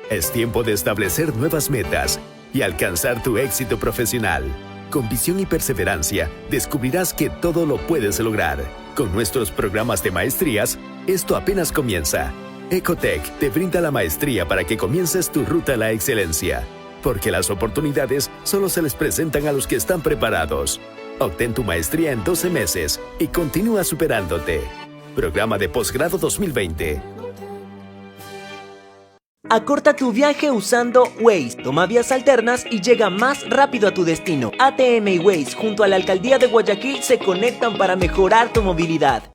Es tiempo de establecer nuevas metas y alcanzar tu éxito profesional. Con visión y perseverancia, descubrirás que todo lo puedes lograr. Con nuestros programas de maestrías, esto apenas comienza. Ecotech te brinda la maestría para que comiences tu ruta a la excelencia. Porque las oportunidades solo se les presentan a los que están preparados. Obtén tu maestría en 12 meses y continúa superándote. Programa de Posgrado 2020. Acorta tu viaje usando Waze. Toma vías alternas y llega más rápido a tu destino. ATM y Waze junto a la Alcaldía de Guayaquil se conectan para mejorar tu movilidad.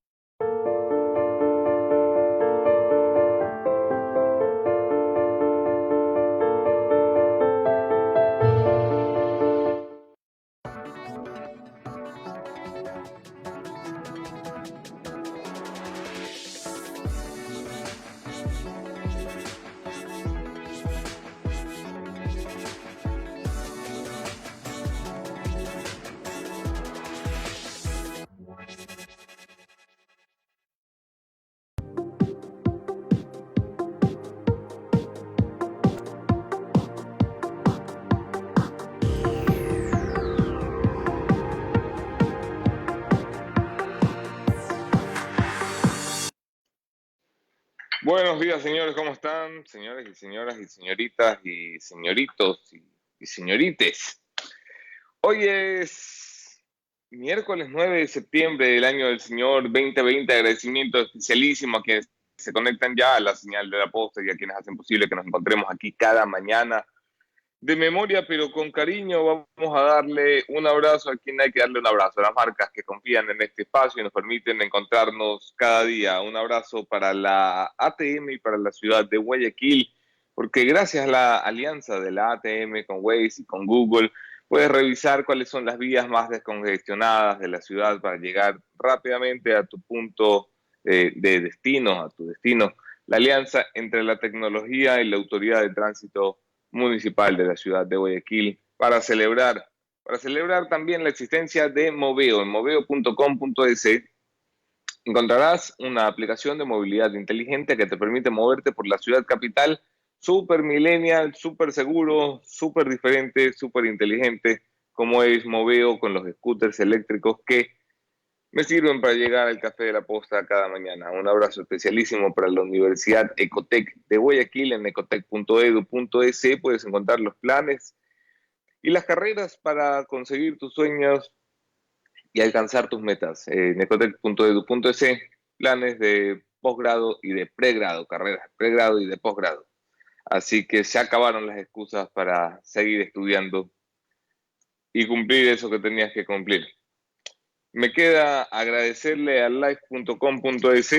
Buenos días, señores, ¿cómo están? Señores y señoras y señoritas y señoritos y señorites. Hoy es miércoles 9 de septiembre del año del Señor 2020. Agradecimiento especialísimo a quienes se conectan ya a la señal de la posta y a quienes hacen posible que nos encontremos aquí cada mañana. De memoria, pero con cariño, vamos a darle un abrazo a quien hay que darle un abrazo, a las marcas que confían en este espacio y nos permiten encontrarnos cada día. Un abrazo para la ATM y para la ciudad de Guayaquil, porque gracias a la alianza de la ATM con Waze y con Google, puedes revisar cuáles son las vías más descongestionadas de la ciudad para llegar rápidamente a tu punto de destino, a tu destino. La alianza entre la tecnología y la autoridad de tránsito municipal de la ciudad de Guayaquil para celebrar también la existencia de Moveo. En moveo.com.es encontrarás una aplicación de movilidad inteligente que te permite moverte por la ciudad capital, súper millennial, súper seguro, súper diferente, súper inteligente, como es Moveo con los scooters eléctricos que me sirven para llegar al café de la posta cada mañana. Un abrazo especialísimo para la Universidad Ecotech de Guayaquil. En ecotech.edu.es puedes encontrar los planes y las carreras para conseguir tus sueños y alcanzar tus metas. En ecotech.edu.es, planes de posgrado y de pregrado, carreras de pregrado y de posgrado. Así que se acabaron las excusas para seguir estudiando y cumplir eso que tenías que cumplir. Me queda agradecerle a live.com.es.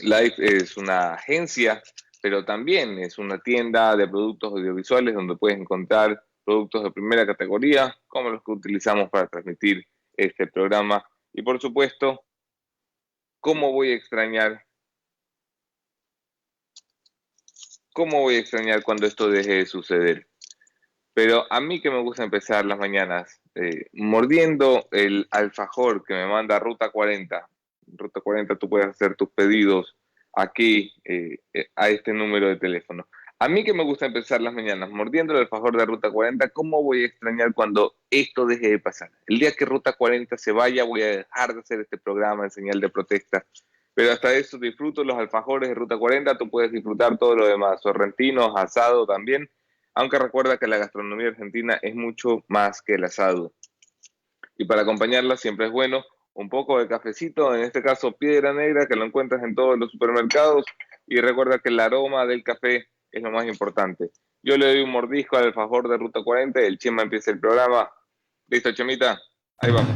Live es una agencia, pero también es una tienda de productos audiovisuales donde puedes encontrar productos de primera categoría, como los que utilizamos para transmitir este programa. Y por supuesto, ¿cómo voy a extrañar cuando esto deje de suceder? Pero a mí que me gusta empezar las mañanas mordiendo el alfajor que me manda Ruta 40. Ruta 40, tú puedes hacer tus pedidos aquí a este número de teléfono. A mí que me gusta empezar las mañanas mordiendo el alfajor de Ruta 40, ¿cómo voy a extrañar cuando esto deje de pasar? El día que Ruta 40 se vaya, voy a dejar de hacer este programa en señal de protesta. Pero hasta eso disfruto los alfajores de Ruta 40, tú puedes disfrutar todo lo demás, sorrentinos, asado también. Aunque recuerda que la gastronomía argentina es mucho más que el asado. Y para acompañarla siempre es bueno un poco de cafecito, en este caso Piedra Negra, que lo encuentras en todos los supermercados. Y recuerda que el aroma del café es lo más importante. Yo le doy un mordisco al alfajor de Ruta 40 y el Chema empieza el programa. ¿Listo, Chemita? Ahí vamos.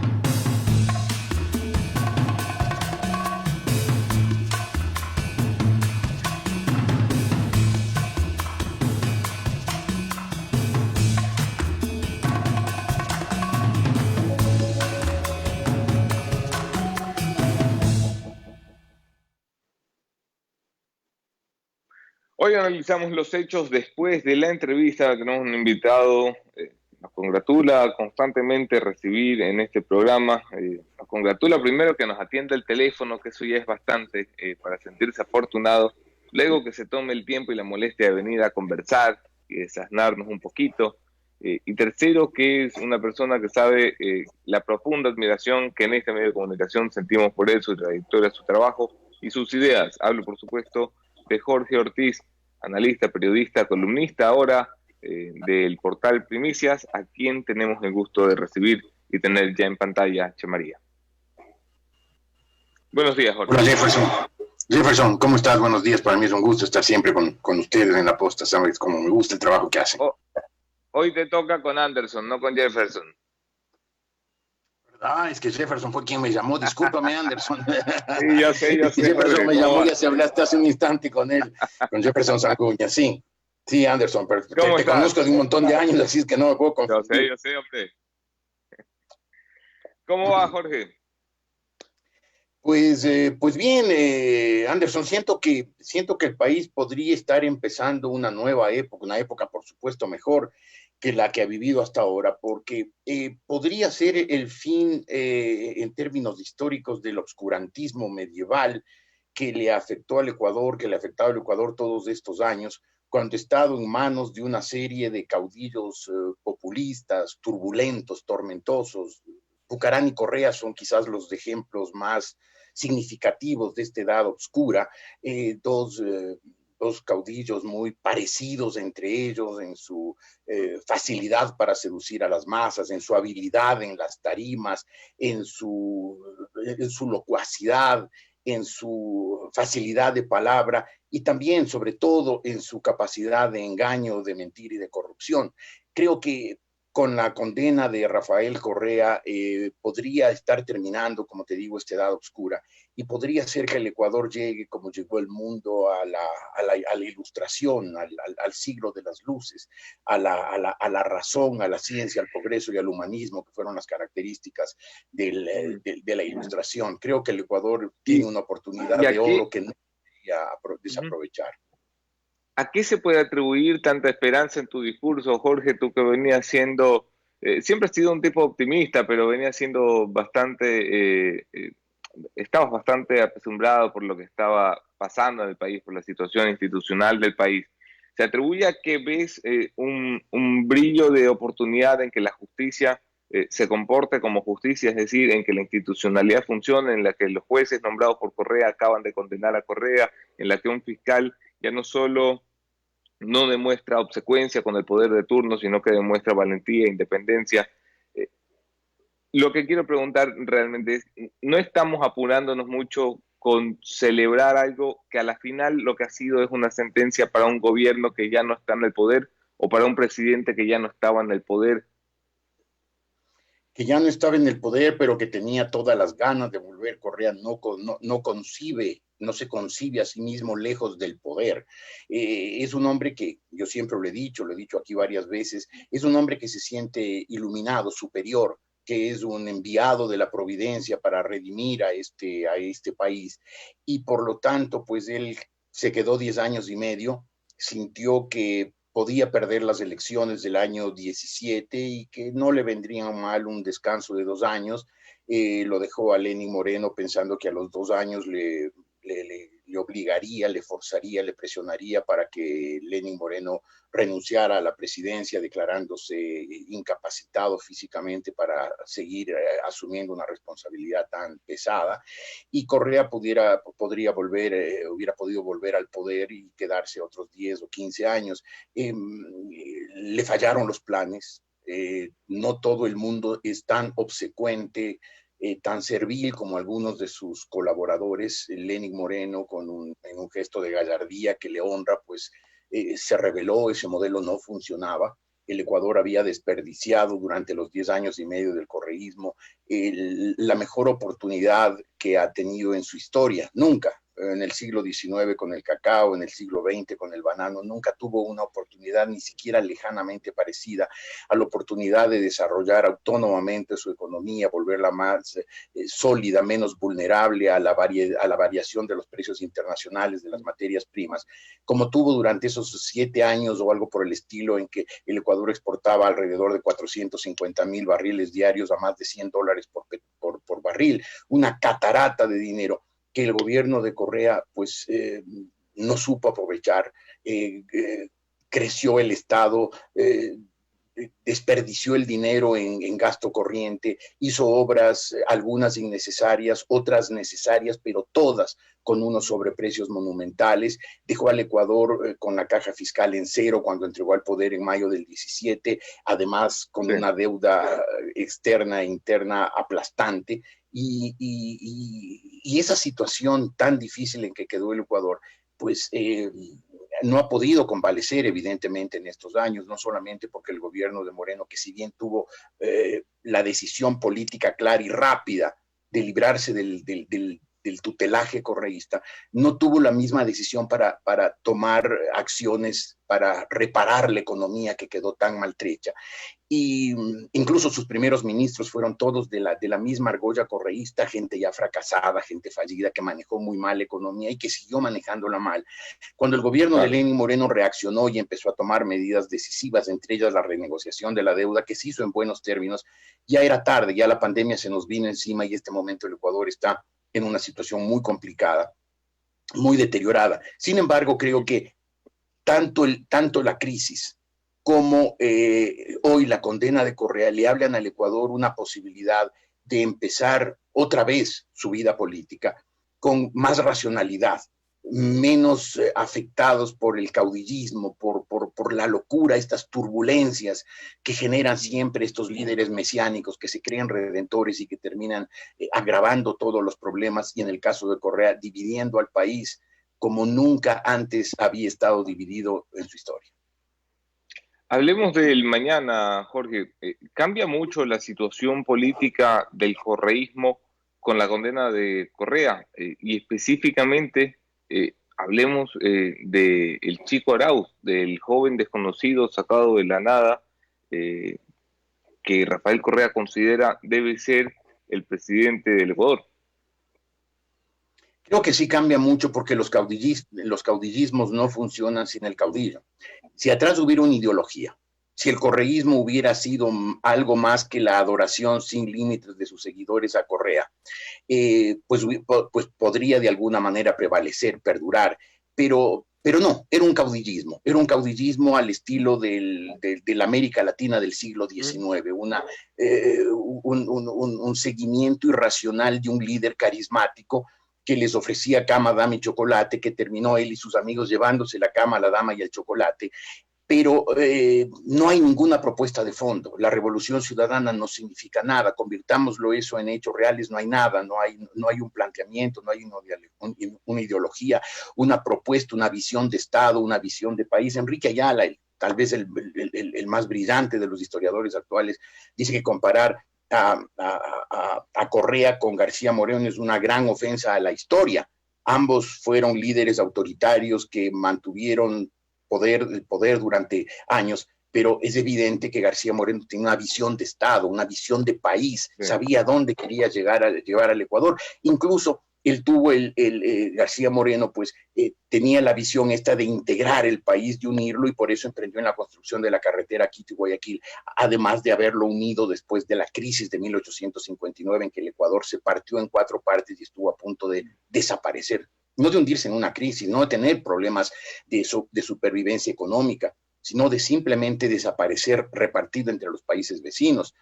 Hoy analizamos los hechos después de la entrevista. Tenemos un invitado, nos congratula constantemente recibir en este programa. Nos congratula primero que nos atienda el teléfono, que eso ya es bastante para sentirse afortunado. luego que se tome el tiempo y la molestia de venir a conversar y desasnarnos un poquito. Y tercero, que es una persona que sabe la profunda admiración que en este medio de comunicación sentimos por él, su trayectoria, su trabajo y sus ideas. Hablo, por supuesto, de Jorge Ortiz, analista, periodista, columnista ahora del portal Primicias, a quien tenemos el gusto de recibir y tener ya en pantalla, Che María. Buenos días, Jorge. Hola, Jefferson. Jefferson, ¿cómo estás? Buenos días. Para mí es un gusto estar siempre con ustedes en la posta. Sabes cómo me gusta el trabajo que hacen. Hoy te toca con Anderson, no con Jefferson. Ah, es que Jefferson fue quien me llamó. Discúlpame, Anderson. Sí, yo sé. Jefferson me llamó, ya se hablaste hace un instante con él, con Jefferson Sancuña. Sí, Anderson, pero te conozco de un montón de años, así es que no me puedo confundir. Yo sé, hombre. ¿Cómo va, Jorge? Pues bien, Anderson, siento que el país podría estar empezando una nueva época, una época, por supuesto, mejor que la que ha vivido hasta ahora, porque podría ser el fin, en términos históricos, del obscurantismo medieval que le afectó al Ecuador, que le ha afectado al Ecuador todos estos años, cuando ha estado en manos de una serie de caudillos populistas, turbulentos, tormentosos. Bucarán y Correa son quizás los ejemplos más significativos de esta edad oscura, dos caudillos muy parecidos entre ellos en su facilidad para seducir a las masas, en su habilidad en las tarimas, en su locuacidad, en su facilidad de palabra y también, sobre todo, en su capacidad de engaño, de mentir y de corrupción. Creo que con la condena de Rafael Correa podría estar terminando, como te digo, esta edad oscura, y podría ser que el Ecuador llegue, como llegó el mundo, a la ilustración, al siglo de las luces, a la razón, a la ciencia, al progreso y al humanismo, que fueron las características de la ilustración. Creo que el Ecuador tiene una oportunidad de oro que no debería desaprovechar. ¿A qué se puede atribuir tanta esperanza en tu discurso, Jorge? Tú que venías siendo, siempre has sido un tipo optimista, pero venías siendo bastante, estabas bastante apesumbrado por lo que estaba pasando en el país, por la situación institucional del país. ¿Se atribuye a que ves un brillo de oportunidad en que la justicia se comporte como justicia, es decir, en que la institucionalidad funcione, en la que los jueces nombrados por Correa acaban de condenar a Correa, en la que un fiscal ya no solo no demuestra obsecuencia con el poder de turno, sino que demuestra valentía e independencia? Lo que quiero preguntar realmente es, ¿no estamos apurándonos mucho con celebrar algo que a la final lo que ha sido es una sentencia para un gobierno que ya no está en el poder o para un presidente que ya no estaba en el poder? Que ya no estaba en el poder, pero que tenía todas las ganas de volver. Correa no se concibe a sí mismo lejos del poder. Es un hombre que, yo siempre lo he dicho aquí varias veces, es un hombre que se siente iluminado, superior, que es un enviado de la providencia para redimir a este país. Y por lo tanto, pues él se quedó 10 años y medio, sintió que podía perder las elecciones del año 17 y que no le vendría mal un descanso de 2 años. Lo dejó a Lenín Moreno pensando que a los 2 años le obligaría, le forzaría, le presionaría para que Lenín Moreno renunciara a la presidencia, declarándose incapacitado físicamente para seguir asumiendo una responsabilidad tan pesada. Y Correa hubiera podido volver al poder y quedarse otros 10 o 15 años. Le fallaron los planes. No todo el mundo es tan obsecuente, tan servil como algunos de sus colaboradores. Lenín Moreno, en un gesto de gallardía que le honra, pues se reveló, ese modelo no funcionaba. El Ecuador había desperdiciado durante los 10 años y medio del correísmo la mejor oportunidad que ha tenido en su historia. Nunca, en el siglo XIX con el cacao, en el siglo XX con el banano, nunca tuvo una oportunidad ni siquiera lejanamente parecida a la oportunidad de desarrollar autónomamente su economía, volverla más sólida, menos vulnerable a la variación de los precios internacionales de las materias primas, como tuvo durante esos 7 años o algo por el estilo, en que el Ecuador exportaba alrededor de 450,000 barriles diarios a más de $100 por barril, una catarata de dinero que el gobierno de Correa pues no supo aprovechar, creció el Estado, desperdició el dinero en gasto corriente, hizo obras, algunas innecesarias, otras necesarias, pero todas con unos sobreprecios monumentales, dejó al Ecuador con la caja fiscal en cero cuando entregó al poder en mayo del 17, además con una deuda externa e interna aplastante, y esa situación tan difícil en que quedó el Ecuador, pues no ha podido convalecer evidentemente en estos años, no solamente porque el gobierno de Moreno, que si bien tuvo la decisión política clara y rápida de librarse del tutelaje correísta, no tuvo la misma decisión para tomar acciones para reparar la economía que quedó tan maltrecha. Y incluso sus primeros ministros fueron todos de la misma argolla correísta, gente ya fracasada, gente fallida, que manejó muy mal la economía y que siguió manejándola mal. Cuando el gobierno de Lenín Moreno reaccionó y empezó a tomar medidas decisivas, entre ellas la renegociación de la deuda, que se hizo en buenos términos, ya era tarde, ya la pandemia se nos vino encima y en este momento el Ecuador está en una situación muy complicada, muy deteriorada. Sin embargo, creo que tanto la crisis como hoy la condena de Correa le hablan al Ecuador una posibilidad de empezar otra vez su vida política con más racionalidad, menos afectados por el caudillismo, por la locura, estas turbulencias que generan siempre estos líderes mesiánicos que se creen redentores y que terminan agravando todos los problemas, y en el caso de Correa, dividiendo al país como nunca antes había estado dividido en su historia. Hablemos del mañana, Jorge. ¿Cambia mucho la situación política del correísmo con la condena de Correa? Y específicamente, hablemos del Chico Arauz, del joven desconocido sacado de la nada, que Rafael Correa considera debe ser el presidente del Ecuador. Creo que sí cambia mucho porque los caudillismos no funcionan sin el caudillo. Si atrás hubiera una ideología, si el correísmo hubiera sido algo más que la adoración sin límites de sus seguidores a Correa, pues podría de alguna manera prevalecer, perdurar, pero no, era un caudillismo al estilo de la América Latina del siglo XIX, un seguimiento irracional de un líder carismático que les ofrecía cama, dama y chocolate, que terminó él y sus amigos llevándose la cama, la dama y el chocolate, pero no hay ninguna propuesta de fondo. La revolución ciudadana no significa nada, convirtámoslo eso en hechos reales, no hay nada, no hay un planteamiento, no hay una ideología, una propuesta, una visión de Estado, una visión de país. Enrique Ayala, tal vez el más brillante de los historiadores actuales, dice que comparar a Correa con García Moreno es una gran ofensa a la historia. Ambos fueron líderes autoritarios que mantuvieron el poder durante años, pero es evidente que García Moreno tenía una visión de Estado, una visión de país, sabía dónde quería llevar al Ecuador. Incluso él tuvo, García Moreno, pues tenía la visión esta de integrar el país, de unirlo, y por eso emprendió en la construcción de la carretera Quito-Guayaquil, además de haberlo unido después de la crisis de 1859, en que el Ecuador se partió en 4 partes y estuvo a punto de desaparecer. No de hundirse en una crisis, no de tener problemas de supervivencia económica, sino de simplemente desaparecer repartido entre los países vecinos.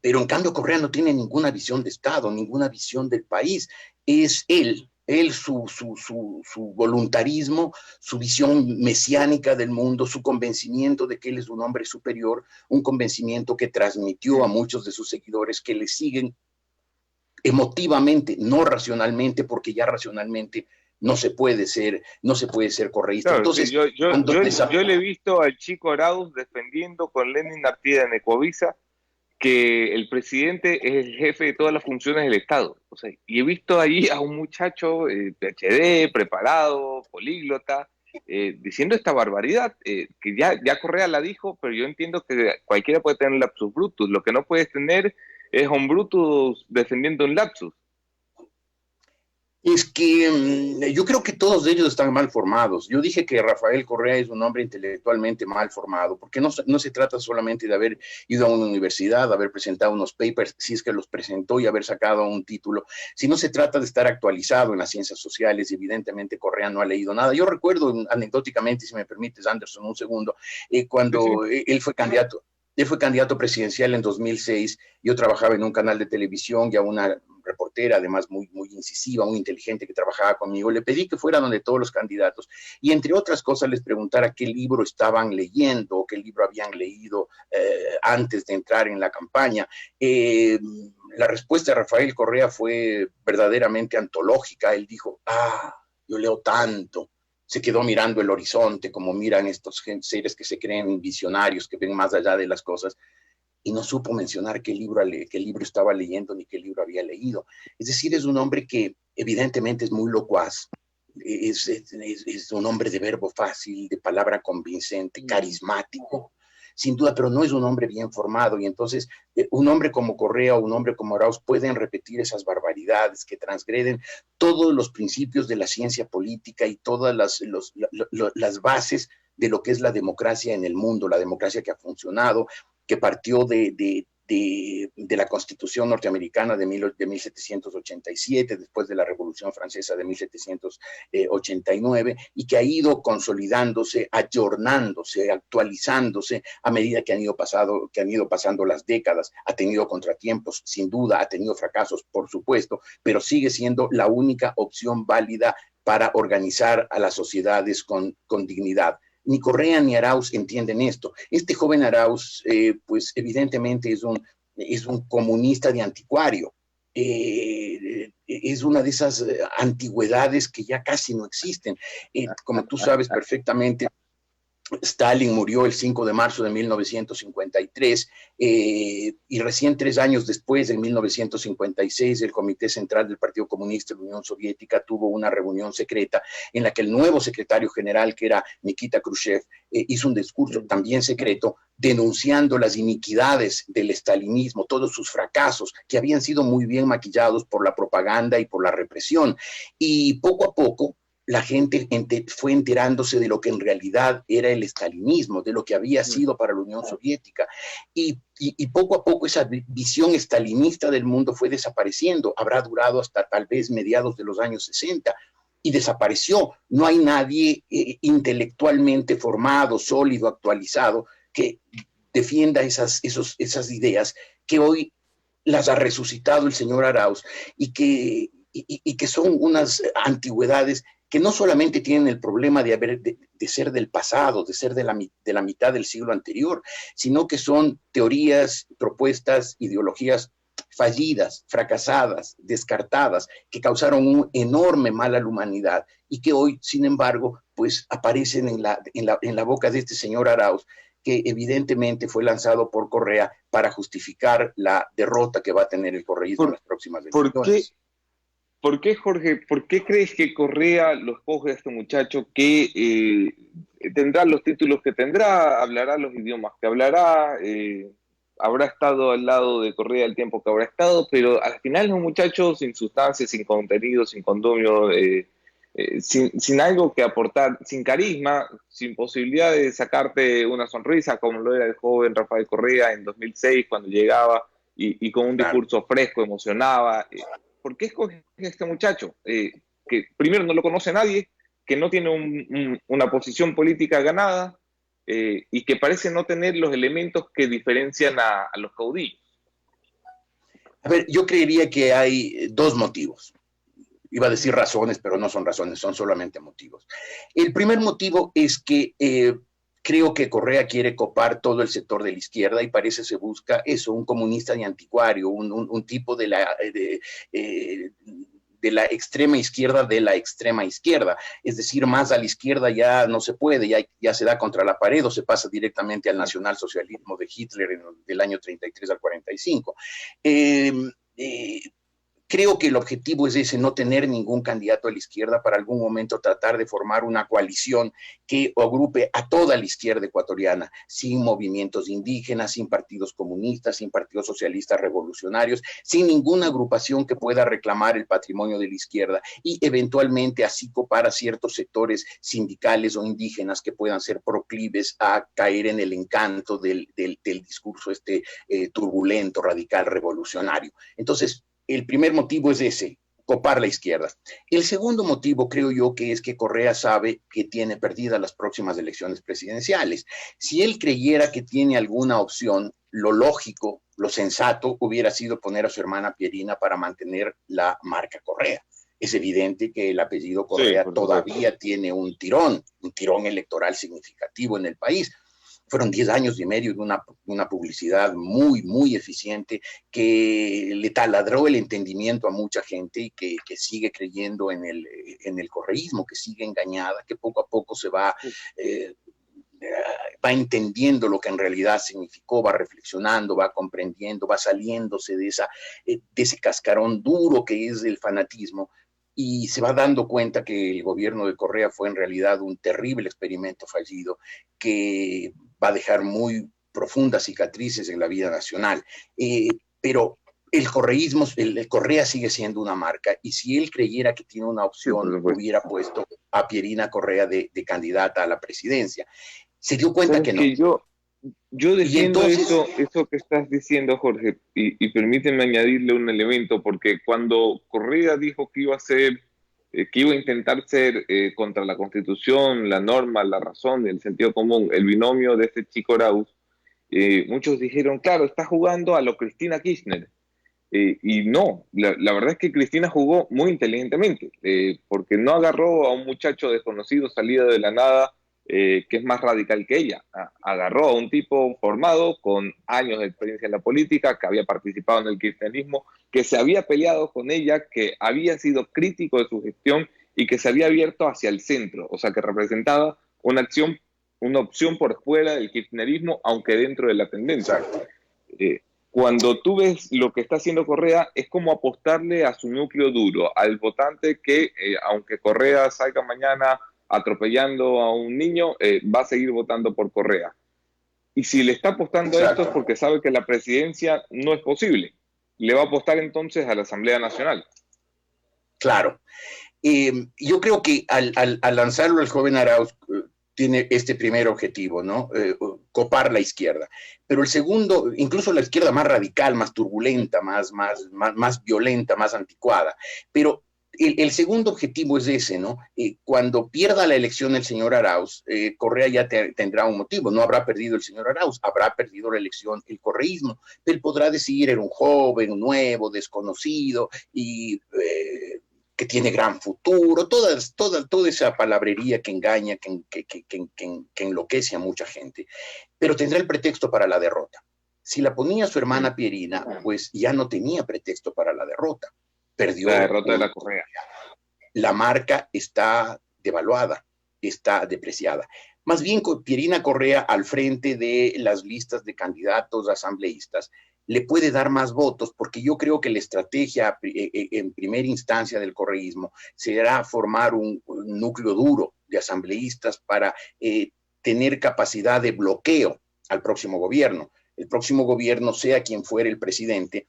Pero en cambio Correa no tiene ninguna visión de Estado, ninguna visión del país. Es su voluntarismo, su visión mesiánica del mundo, su convencimiento de que él es un hombre superior, un convencimiento que transmitió a muchos de sus seguidores que le siguen emotivamente, no racionalmente, porque ya racionalmente no se puede ser correísta. Claro, entonces, sí, yo le he visto al Chico Arauz defendiendo con Lenin Artieda en Ecoavisa que el presidente es el jefe de todas las funciones del Estado. O sea, y he visto allí a un muchacho PhD, preparado, políglota, diciendo esta barbaridad, que ya Correa la dijo, pero yo entiendo que cualquiera puede tener lapsus brutus. Lo que no puedes tener es un Brutus defendiendo un lapsus. Es que yo creo que todos ellos están mal formados. Yo dije que Rafael Correa es un hombre intelectualmente mal formado, porque no se trata solamente de haber ido a una universidad, haber presentado unos papers, si es que los presentó, y haber sacado un título, sino se trata de estar actualizado en las ciencias sociales. Evidentemente Correa no ha leído nada. Yo recuerdo anecdóticamente, si me permites, Anderson, un segundo, cuando Sí, sí. él fue candidato. Él fue candidato presidencial en 2006. Yo trabajaba en un canal de televisión y a una reportera, además muy incisiva, muy inteligente, que trabajaba conmigo. Le pedí que fuera donde todos los candidatos y, entre otras cosas, les preguntara qué libro estaban leyendo o qué libro habían leído antes de entrar en la campaña. La respuesta de Rafael Correa fue verdaderamente antológica. Él dijo, yo leo tanto. Se quedó mirando el horizonte como miran estos seres que se creen visionarios, que ven más allá de las cosas, y no supo mencionar qué libro estaba leyendo ni qué libro había leído. Es decir, es un hombre que evidentemente es muy locuaz, es un hombre de verbo fácil, de palabra convincente, carismático, sin duda, pero no es un hombre bien formado. Y entonces un hombre como Correa o un hombre como Arauz pueden repetir esas barbaridades que transgreden todos los principios de la ciencia política y todas las bases de lo que es la democracia en el mundo, la democracia que ha funcionado, que partió de la Constitución norteamericana de 1787, después de la Revolución Francesa de 1789, y que ha ido consolidándose, ayornándose, actualizándose a medida que han ido pasando las décadas. Ha tenido contratiempos, sin duda, ha tenido fracasos, por supuesto, pero sigue siendo la única opción válida para organizar a las sociedades con dignidad. Ni Correa ni Arauz entienden esto. Este joven Arauz, pues evidentemente es un comunista de anticuario. Es una de esas antigüedades que ya casi no existen. Como tú sabes perfectamente, Stalin murió el 5 de marzo de 1953 y recién 3 años después, en 1956, el Comité Central del Partido Comunista de la Unión Soviética tuvo una reunión secreta en la que el nuevo secretario general, que era Nikita Khrushchev, hizo un discurso también secreto denunciando las iniquidades del estalinismo, todos sus fracasos que habían sido muy bien maquillados por la propaganda y por la represión. Y poco a poco la gente fue enterándose de lo que en realidad era el estalinismo, de lo que había sido para la Unión Soviética. Y poco a poco esa visión estalinista del mundo fue desapareciendo. Habrá durado hasta tal vez mediados de los años 60 y desapareció. No hay nadie intelectualmente formado, sólido, actualizado, que defienda esas ideas que hoy las ha resucitado el señor Arauz y que son unas antigüedades que no solamente tienen el problema de ser del pasado, de ser de la mitad del siglo anterior, sino que son teorías, propuestas, ideologías fallidas, fracasadas, descartadas, que causaron un enorme mal a la humanidad y que hoy, sin embargo, pues aparecen en la boca de este señor Arauz, que evidentemente fue lanzado por Correa para justificar la derrota que va a tener el correísmo en las próximas elecciones. ¿Por qué, Jorge, por qué crees que Correa lo escoge a este muchacho que tendrá los títulos que tendrá, hablará los idiomas que hablará, habrá estado al lado de Correa el tiempo que habrá estado, pero al final es un muchacho sin sustancia, sin contenido, sin condumio, sin algo que aportar, sin carisma, sin posibilidad de sacarte una sonrisa, como lo era el joven Rafael Correa en 2006 cuando llegaba y con un discurso fresco, emocionaba? ¿Por qué escoges a este muchacho? Que primero no lo conoce nadie, que no tiene una posición política ganada y que parece no tener los elementos que diferencian a los caudillos. A ver, yo creería que hay dos motivos. Iba a decir razones, pero no son razones, son solamente motivos. El primer motivo es que creo que Correa quiere copar todo el sector de la izquierda y parece se busca eso, un comunista de anticuario, un tipo de la extrema izquierda, es decir, más a la izquierda ya no se puede, ya se da contra la pared o se pasa directamente al nacionalsocialismo de Hitler del año 33 al 45. Creo que el objetivo es ese, no tener ningún candidato a la izquierda, para algún momento tratar de formar una coalición que agrupe a toda la izquierda ecuatoriana, sin movimientos indígenas, sin partidos comunistas, sin partidos socialistas revolucionarios, sin ninguna agrupación que pueda reclamar el patrimonio de la izquierda y eventualmente así copar a ciertos sectores sindicales o indígenas que puedan ser proclives a caer en el encanto del discurso turbulento, radical, revolucionario. Entonces, el primer motivo es ese, copar la izquierda. El segundo motivo, creo yo, que es que Correa sabe que tiene perdidas las próximas elecciones presidenciales. Si él creyera que tiene alguna opción, lo lógico, lo sensato, hubiera sido poner a su hermana Pierina para mantener la marca Correa. Es evidente que el apellido Correa todavía tiene un tirón electoral significativo en el país. Fueron 10 años y medio de una publicidad muy, muy eficiente que le taladró el entendimiento a mucha gente y que sigue creyendo en el correísmo, que sigue engañada, que poco a poco se va entendiendo lo que en realidad significó, va reflexionando, va comprendiendo, va saliéndose de ese cascarón duro que es el fanatismo, y se va dando cuenta que el gobierno de Correa fue en realidad un terrible experimento fallido que va a dejar muy profundas cicatrices en la vida nacional. Pero el correísmo, el Correa sigue siendo una marca, y si él creyera que tiene una opción, hubiera puesto a Pierina Correa de candidata a la presidencia. Se dio cuenta que no. Yo defiendo eso que estás diciendo, Jorge, y permíteme añadirle un elemento, porque cuando Correa dijo que iba a intentar ser contra la Constitución, la norma, la razón, el sentido común, el binomio de este chico Arauz, muchos dijeron, claro, está jugando a lo Cristina Kirchner. Y no, la verdad es que Cristina jugó muy inteligentemente, porque no agarró a un muchacho desconocido salido de la nada, que es más radical que ella. Agarró a un tipo formado con años de experiencia en la política, que había participado en el kirchnerismo, que se había peleado con ella, que había sido crítico de su gestión y que se había abierto hacia el centro, o sea, que representaba una opción por fuera del kirchnerismo, aunque dentro de la tendencia. Cuando tú ves lo que está haciendo Correa, es como apostarle a su núcleo duro, al votante que, aunque Correa salga mañana atropellando a un niño, va a seguir votando por Correa. Y si le está apostando a esto es porque sabe que la presidencia no es posible. Le va a apostar entonces a la Asamblea Nacional. Claro. Yo creo que al lanzarlo el joven Arauz tiene este primer objetivo, ¿no? Copar la izquierda. Pero el segundo, incluso la izquierda más radical, más turbulenta, más violenta, más anticuada. Pero el segundo objetivo es ese, ¿no? Cuando pierda la elección el señor Arauz, Correa ya tendrá un motivo. No habrá perdido el señor Arauz, habrá perdido la elección el correísmo. Él podrá decir, era un joven, nuevo, desconocido, y que tiene gran futuro, toda esa palabrería que engaña, que enloquece a mucha gente. Pero tendrá el pretexto para la derrota. Si la ponía su hermana Pierina, pues ya no tenía pretexto para la derrota. Perdió la derrota de la Correa. La marca está devaluada, está depreciada. Más bien, Pierina Correa, al frente de las listas de candidatos asambleístas, le puede dar más votos, porque yo creo que la estrategia en primera instancia del correísmo será formar un núcleo duro de asambleístas para tener capacidad de bloqueo al próximo gobierno. El próximo gobierno, sea quien fuere el presidente,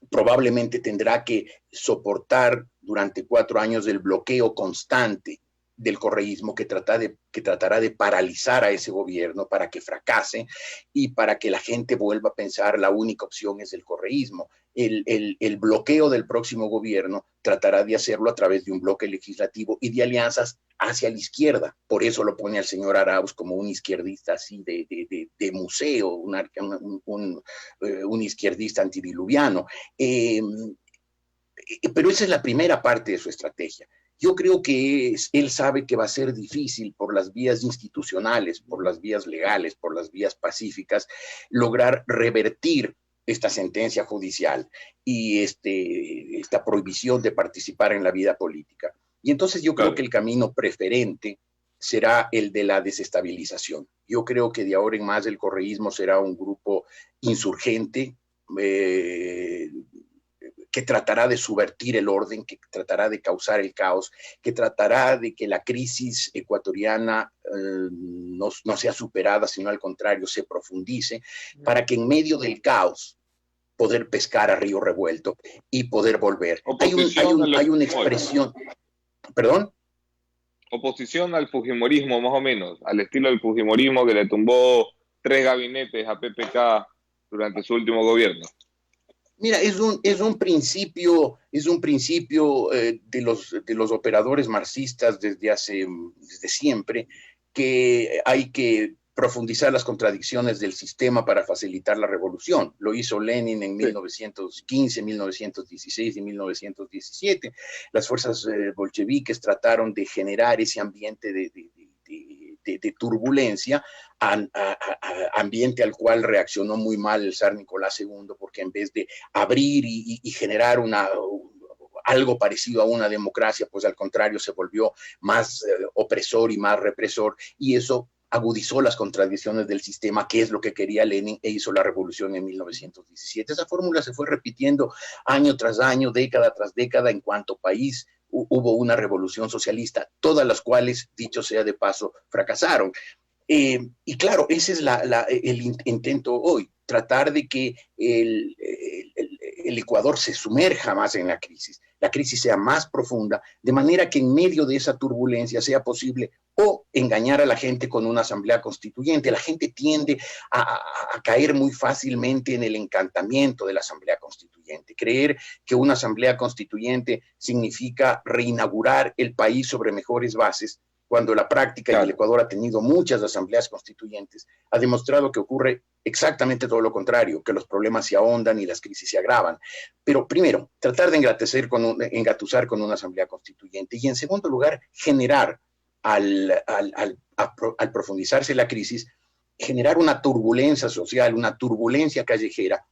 probablemente tendrá que soportar durante 4 años el bloqueo constante del correísmo que tratará de paralizar a ese gobierno para que fracase y para que la gente vuelva a pensar la única opción es el correísmo. El bloqueo del próximo gobierno tratará de hacerlo a través de un bloque legislativo y de alianzas hacia la izquierda. Por eso lo pone al señor Arauz como un izquierdista así de museo, un izquierdista antidiluviano. Pero esa es la primera parte de su estrategia. Yo creo que él sabe que va a ser difícil por las vías institucionales, por las vías legales, por las vías pacíficas, lograr revertir esta sentencia judicial y esta prohibición de participar en la vida política. Y entonces yo creo que el camino preferente será el de la desestabilización. Yo creo que de ahora en más el correísmo será un grupo insurgente, que tratará de subvertir el orden, que tratará de causar el caos, que tratará de que la crisis ecuatoriana no sea superada, sino al contrario, se profundice, para que en medio del caos poder pescar a río revuelto y poder volver. Hay una expresión, ¿perdón? Oposición al fujimorismo, más o menos, al estilo del fujimorismo que le tumbó 3 gabinetes a PPK durante su último gobierno. Mira, es un principio de los operadores marxistas desde siempre, que hay que profundizar las contradicciones del sistema para facilitar la revolución. Lo hizo Lenin en 1915, 1916 y 1917. Las fuerzas bolcheviques trataron de generar ese ambiente de turbulencia, ambiente al cual reaccionó muy mal el zar Nicolás II, porque en vez de abrir y generar algo parecido a una democracia, pues al contrario se volvió más opresor y más represor, y eso agudizó las contradicciones del sistema, que es lo que quería Lenin, e hizo la revolución en 1917. Esa fórmula se fue repitiendo año tras año, década tras década, en cuanto país hubo una revolución socialista, todas las cuales, dicho sea de paso, fracasaron. Y claro, ese es el intento hoy, tratar de que el Ecuador se sumerja más en la crisis sea más profunda, de manera que en medio de esa turbulencia sea posible o engañar a la gente con una asamblea constituyente. La gente tiende a caer muy fácilmente en el encantamiento de la asamblea constituyente, creer que una asamblea constituyente significa reinaugurar el país sobre mejores bases, cuando la práctica, y el Ecuador ha tenido muchas asambleas constituyentes, ha demostrado que ocurre exactamente todo lo contrario, que los problemas se ahondan y las crisis se agravan. Pero primero, tratar de engatusar con una asamblea constituyente, y en segundo lugar, generar, al profundizarse la crisis, generar una turbulencia social, una turbulencia callejera,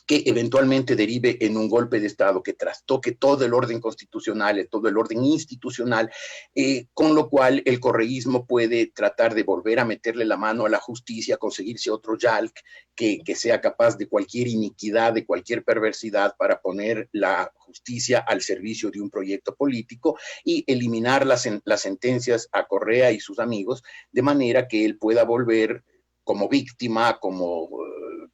que eventualmente derive en un golpe de Estado que trastoque todo el orden constitucional, todo el orden institucional, con lo cual el correísmo puede tratar de volver a meterle la mano a la justicia, conseguirse otro Yalc que sea capaz de cualquier iniquidad, de cualquier perversidad, para poner la justicia al servicio de un proyecto político y eliminar las sentencias a Correa y sus amigos, de manera que él pueda volver como víctima, como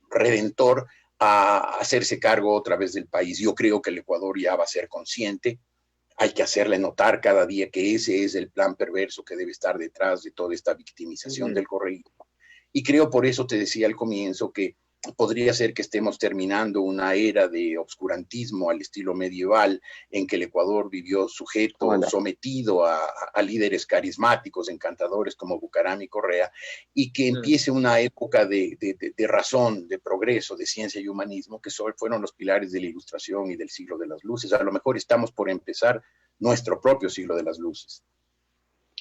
redentor, a hacerse cargo otra vez del país. Yo creo que el Ecuador ya va a ser consciente, hay que hacerle notar cada día que ese es el plan perverso que debe estar detrás de toda esta victimización del correísmo. Y creo, por eso te decía al comienzo, que podría ser que estemos terminando una era de obscurantismo al estilo medieval, en que el Ecuador vivió sujeto, sometido a líderes carismáticos, encantadores como Bucaram y Correa, y que empiece una época de razón, de progreso, de ciencia y humanismo, que fueron los pilares de la Ilustración y del siglo de las luces. A lo mejor estamos por empezar nuestro propio siglo de las luces.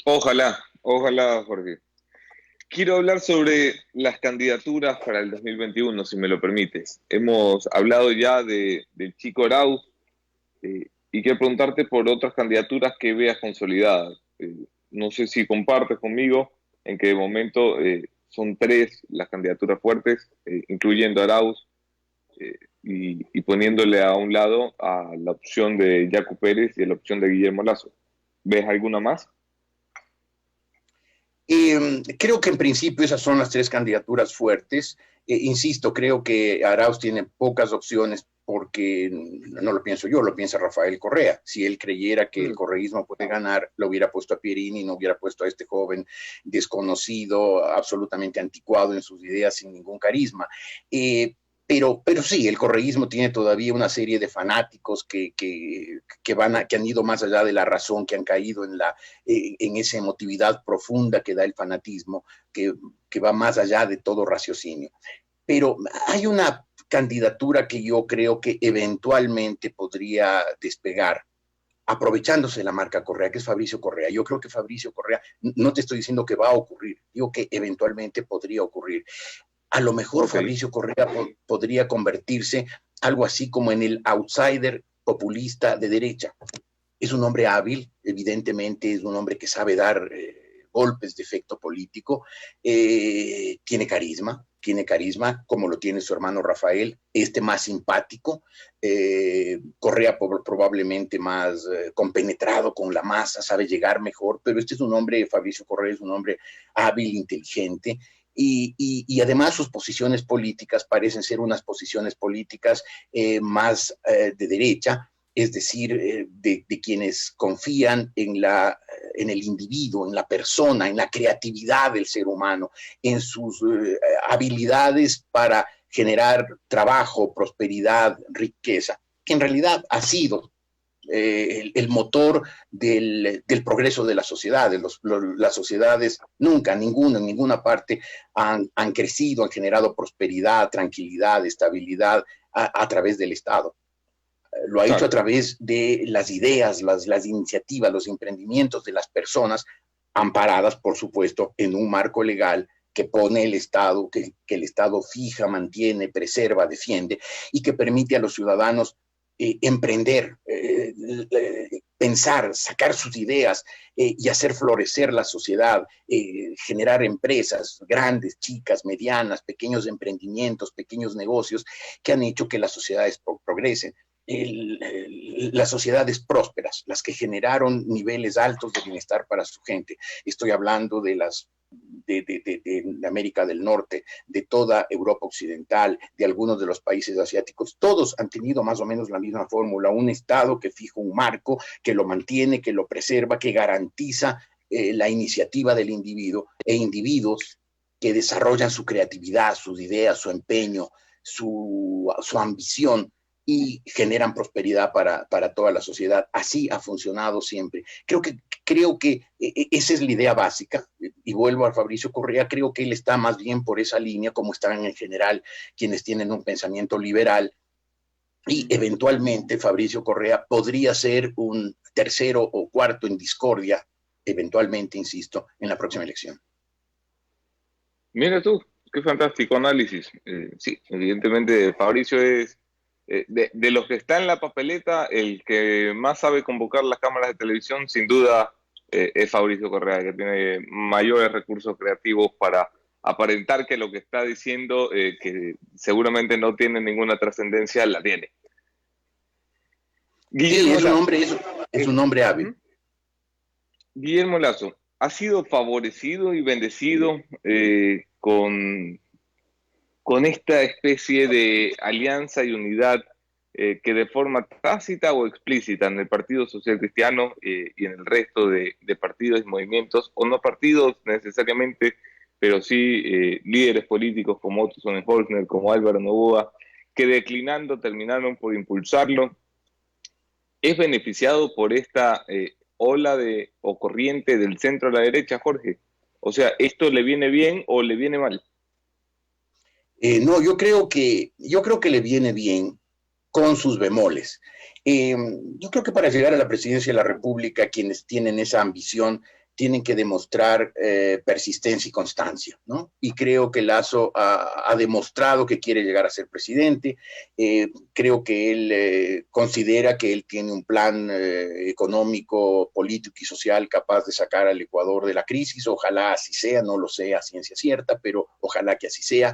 Ojalá, Jorge. Quiero hablar sobre las candidaturas para el 2021, si me lo permites. Hemos hablado ya del Chico Arauz, y quiero preguntarte por otras candidaturas que veas consolidadas. No sé si compartes conmigo en que de momento son 3 las candidaturas fuertes, incluyendo Arauz, y poniéndole a un lado a la opción de Yacu Pérez y a la opción de Guillermo Lasso. ¿Ves alguna más? Creo que en principio esas son las 3 candidaturas fuertes. Insisto, creo que Arauz tiene pocas opciones, porque no lo pienso yo, lo piensa Rafael Correa. Si él creyera que el correísmo puede ganar, lo hubiera puesto a Pierini, no hubiera puesto a este joven desconocido, absolutamente anticuado en sus ideas, sin ningún carisma. Pero sí, el correísmo tiene todavía una serie de fanáticos que han ido más allá de la razón, que han caído en esa emotividad profunda que da el fanatismo, que va más allá de todo raciocinio. Pero hay una candidatura que yo creo que eventualmente podría despegar, aprovechándose de la marca Correa, que es Fabricio Correa. Yo creo que Fabricio Correa, no te estoy diciendo que va a ocurrir, digo que eventualmente podría ocurrir. A lo mejor Fabricio Correa podría convertirse algo así como en el outsider populista de derecha. Es un hombre hábil, evidentemente es un hombre que sabe dar golpes de efecto político, tiene carisma, tiene carisma, como lo tiene su hermano Rafael, más simpático, Correa probablemente más compenetrado con la masa, sabe llegar mejor, pero este es un hombre, Fabricio Correa es un hombre hábil, inteligente, y además sus posiciones políticas parecen ser unas posiciones políticas más de derecha, es decir, de quienes confían en el individuo, en la persona, en la creatividad del ser humano, en sus habilidades para generar trabajo, prosperidad, riqueza, que en realidad ha sido el motor del progreso de la sociedad. Las sociedades nunca, en ninguna parte han crecido, han generado prosperidad, tranquilidad, estabilidad a través del Estado. Lo ha hecho a través de las ideas, las iniciativas, los emprendimientos de las personas, amparadas, por supuesto, en un marco legal que pone el Estado, que el Estado fija, mantiene, preserva, defiende, y que permite a los ciudadanos emprender, pensar, sacar sus ideas y hacer florecer la sociedad, generar empresas grandes, chicas, medianas, pequeños emprendimientos, pequeños negocios que han hecho que las sociedades progresen. Las sociedades prósperas, las que generaron niveles altos de bienestar para su gente. Estoy hablando de América del Norte, de toda Europa Occidental, de algunos de los países asiáticos. Todos han tenido más o menos la misma fórmula, un Estado que fija un marco, que lo mantiene, que lo preserva, que garantiza la iniciativa del individuo, e individuos que desarrollan su creatividad, sus ideas, su empeño, su ambición, y generan prosperidad para toda la sociedad. Así ha funcionado siempre. Creo que esa es la idea básica, y vuelvo a Fabricio Correa, creo que él está más bien por esa línea, como están en general quienes tienen un pensamiento liberal, y eventualmente Fabricio Correa podría ser un tercero o cuarto en discordia, eventualmente, insisto, en la próxima elección. Mira tú, qué fantástico análisis. Sí, evidentemente Fabricio es de los que está en la papeleta, el que más sabe convocar las cámaras de televisión, sin duda, es Fabricio Correa, que tiene mayores recursos creativos para aparentar que lo que está diciendo, que seguramente no tiene ninguna trascendencia, la tiene. Guillermo Lazo, es un hombre hábil. Guillermo Lazo, ¿ha sido favorecido y bendecido con esta especie de alianza y unidad que de forma tácita o explícita en el Partido Social Cristiano y en el resto de partidos y movimientos, o no partidos necesariamente, pero sí líderes políticos como Otto Sonnenholzner, como Álvaro Noboa, que declinando terminaron por impulsarlo? ¿Es beneficiado por esta ola o corriente del centro a la derecha, Jorge? O sea, ¿esto le viene bien o le viene mal? No, yo creo que le viene bien, con sus bemoles. Yo creo que para llegar a la presidencia de la República, quienes tienen esa ambición tienen que demostrar persistencia y constancia, ¿no? Y creo que Lazo ha demostrado que quiere llegar a ser presidente. Creo que él considera que él tiene un plan económico, político y social capaz de sacar al Ecuador de la crisis. Ojalá así sea, no lo sé a ciencia cierta, pero ojalá que así sea.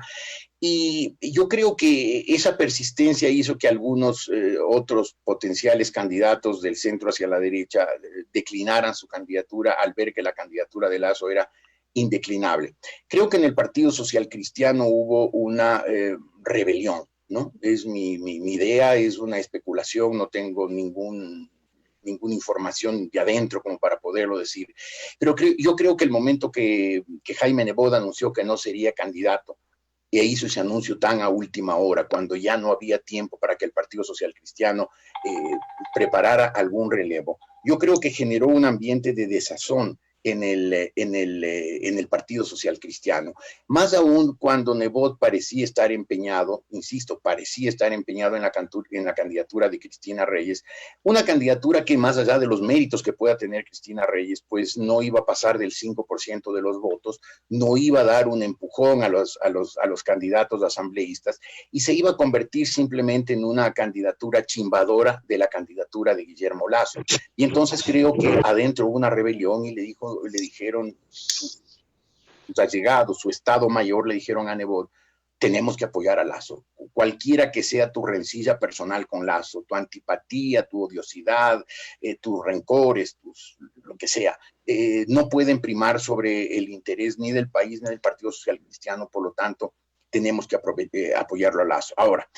Y yo creo que esa persistencia hizo que algunos otros potenciales candidatos del centro hacia la derecha declinaran su candidatura al ver que la candidatura de Lazo era indeclinable. Creo que en el Partido Social Cristiano hubo una rebelión, ¿no? Es mi idea, es una especulación, no tengo ninguna información de adentro como para poderlo decir. Pero yo creo que el momento que Jaime Nebot anunció que no sería candidato, e hizo ese anuncio tan a última hora, cuando ya no había tiempo para que el Partido Social Cristiano preparara algún relevo, yo creo que generó un ambiente de desazón en el Partido Social Cristiano. Más aún cuando Nebot parecía estar empeñado, insisto, parecía estar empeñado en la candidatura de Cristina Reyes, una candidatura que más allá de los méritos que pueda tener Cristina Reyes, pues no iba a pasar del 5% de los votos, no iba a dar un empujón a los candidatos asambleístas y se iba a convertir simplemente en una candidatura chimbadora de la candidatura de Guillermo Lazo. Y entonces creo que adentro hubo una rebelión y le dijeron sus allegados, su Estado Mayor, le dijeron a Nebot: tenemos que apoyar a Lazo. Cualquiera que sea tu rencilla personal con Lazo, tu antipatía, tu odiosidad, tus rencores, lo que sea, no pueden primar sobre el interés ni del país ni del Partido Social Cristiano. Por lo tanto, tenemos que apoyarlo a Lazo. Ahora,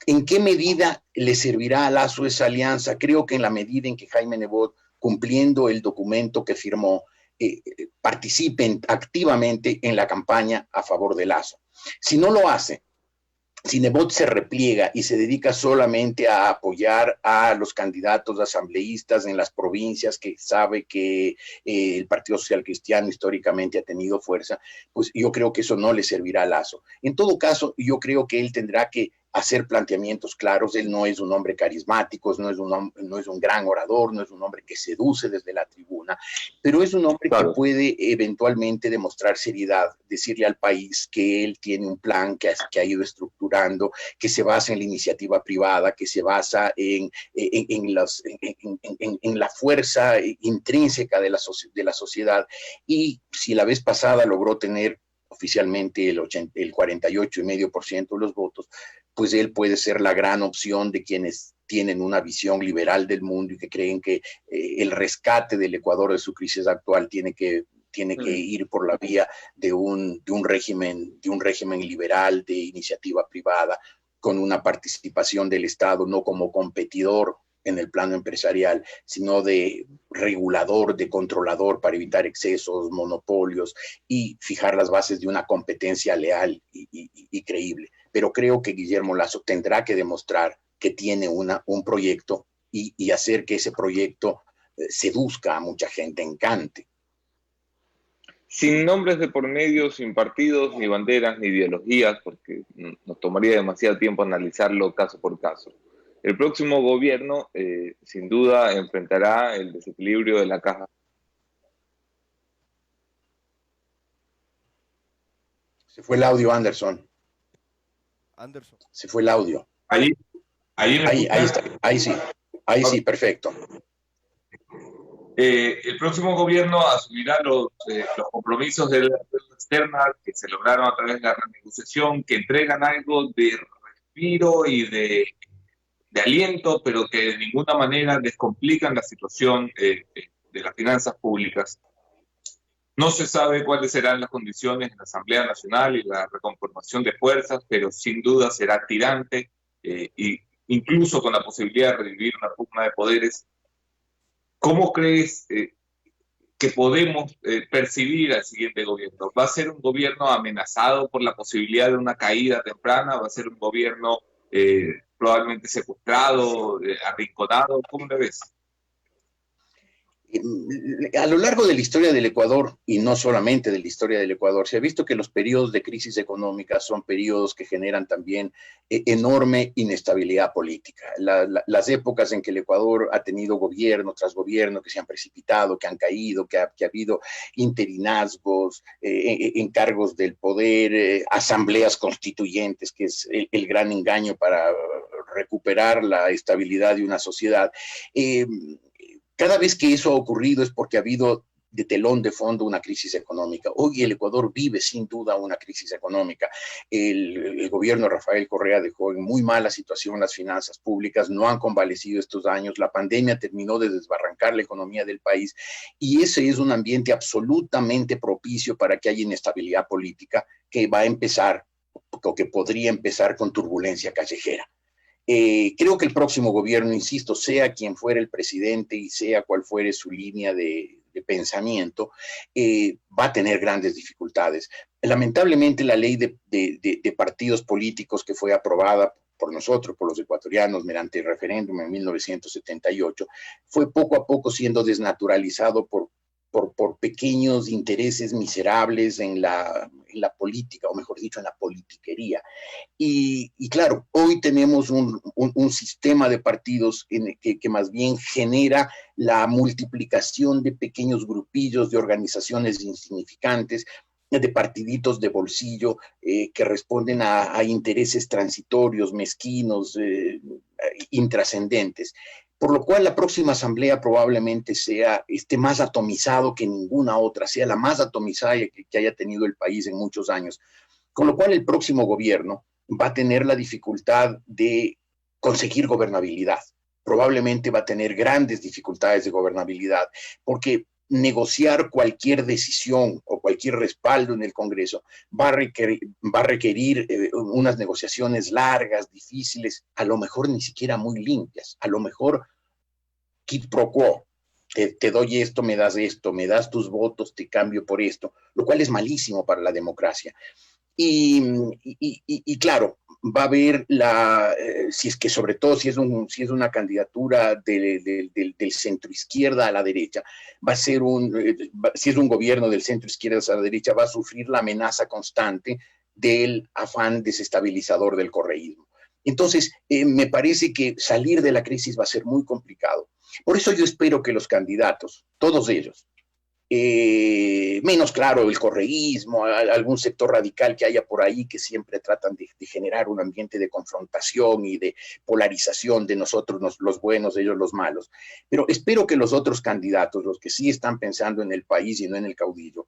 ¿en qué medida le servirá a Lazo esa alianza? Creo que en la medida en que Jaime Nebot, cumpliendo el documento que firmó, participen activamente en la campaña a favor de Lazo. Si no lo hace, si Nebot se repliega y se dedica solamente a apoyar a los candidatos asambleístas en las provincias que sabe que el Partido Social Cristiano históricamente ha tenido fuerza, pues yo creo que eso no le servirá a Lazo. En todo caso, yo creo que él tendrá que hacer planteamientos claros. Él no es un hombre carismático, no es un gran orador, no es un hombre que seduce desde la tribuna, pero es un hombre que puede eventualmente demostrar seriedad, decirle al país que él tiene un plan que ha ido estructurando, que se basa en la iniciativa privada, que se basa en la fuerza intrínseca de la sociedad. Y si la vez pasada logró tener oficialmente el 48,5% de los votos, pues él puede ser la gran opción de quienes tienen una visión liberal del mundo y que creen que el rescate del Ecuador de su crisis actual tiene que ir por la vía de un régimen liberal de iniciativa privada, con una participación del Estado no como competidor en el plano empresarial, sino de regulador, de controlador para evitar excesos, monopolios y fijar las bases de una competencia leal y creíble. Pero creo que Guillermo Lasso tendrá que demostrar que tiene un proyecto y hacer que ese proyecto seduzca a mucha gente, encante. Sin nombres de por medio, sin partidos, ni banderas, ni ideologías, porque nos tomaría demasiado tiempo analizarlo caso por caso. El próximo gobierno, sin duda, enfrentará el desequilibrio de la caja. Se fue el audio, Anderson. Se fue el audio. Ahí está. Ahí sí, perfecto. El próximo gobierno asumirá los compromisos de la deuda externa que se lograron a través de la renegociación, que entregan algo de respiro y de aliento, pero que de ninguna manera descomplican la situación de las finanzas públicas. No se sabe cuáles serán las condiciones en la Asamblea Nacional y la reconformación de fuerzas, pero sin duda será tirante, e incluso con la posibilidad de revivir una pugna de poderes. ¿Cómo crees que podemos percibir al siguiente gobierno? ¿Va a ser un gobierno amenazado por la posibilidad de una caída temprana? ¿Va a ser un gobierno probablemente secuestrado, arrinconado? ¿Cómo lo ves? A lo largo de la historia del Ecuador, y no solamente de la historia del Ecuador, se ha visto que los periodos de crisis económica son periodos que generan también enorme inestabilidad política. Las épocas en que el Ecuador ha tenido gobierno tras gobierno que se han precipitado, que han caído, que ha habido interinazgos, encargos del poder, asambleas constituyentes, que es el gran engaño para recuperar la estabilidad de una sociedad. Cada vez que eso ha ocurrido es porque ha habido de telón de fondo una crisis económica. Hoy el Ecuador vive sin duda una crisis económica. El gobierno de Rafael Correa dejó en muy mala situación las finanzas públicas, no han convalecido estos años, la pandemia terminó de desbarrancar la economía del país y ese es un ambiente absolutamente propicio para que haya inestabilidad política que va a empezar o que podría empezar con turbulencia callejera. Creo que el próximo gobierno, insisto, sea quien fuere el presidente y sea cual fuere su línea de pensamiento, va a tener grandes dificultades. Lamentablemente, la ley de partidos políticos que fue aprobada por nosotros, por los ecuatorianos, mediante el referéndum en 1978, fue poco a poco siendo desnaturalizado por pequeños intereses miserables en la política, o mejor dicho, en la politiquería. Y claro, hoy tenemos un sistema de partidos que más bien genera la multiplicación de pequeños grupillos, de organizaciones insignificantes, de partiditos de bolsillo que responden a intereses transitorios, mezquinos, intrascendentes. Por lo cual la próxima asamblea probablemente esté más atomizado que ninguna otra, sea la más atomizada que haya tenido el país en muchos años, Con lo cual el próximo gobierno va a tener la dificultad de conseguir gobernabilidad. Probablemente va a tener grandes dificultades de gobernabilidad, porque negociar cualquier decisión o cualquier respaldo en el Congreso va a requerir unas negociaciones largas, difíciles, a lo mejor ni siquiera muy limpias, a lo mejor quid pro quo. Te doy esto, me das tus votos, te cambio por esto, lo cual es malísimo para la democracia. Y claro, va a haber si es que sobre todo si es una candidatura del centro izquierda a la derecha, va a ser si es un gobierno del centro izquierda a la derecha, va a sufrir la amenaza constante del afán desestabilizador del correísmo. Entonces, me parece que salir de la crisis va a ser muy complicado. Por eso yo espero que los candidatos, todos ellos, menos claro el correísmo, algún sector radical que haya por ahí que siempre tratan de generar un ambiente de confrontación y de polarización de nosotros los buenos, ellos los malos. Pero espero que los otros candidatos, los que sí están pensando en el país y no en el caudillo,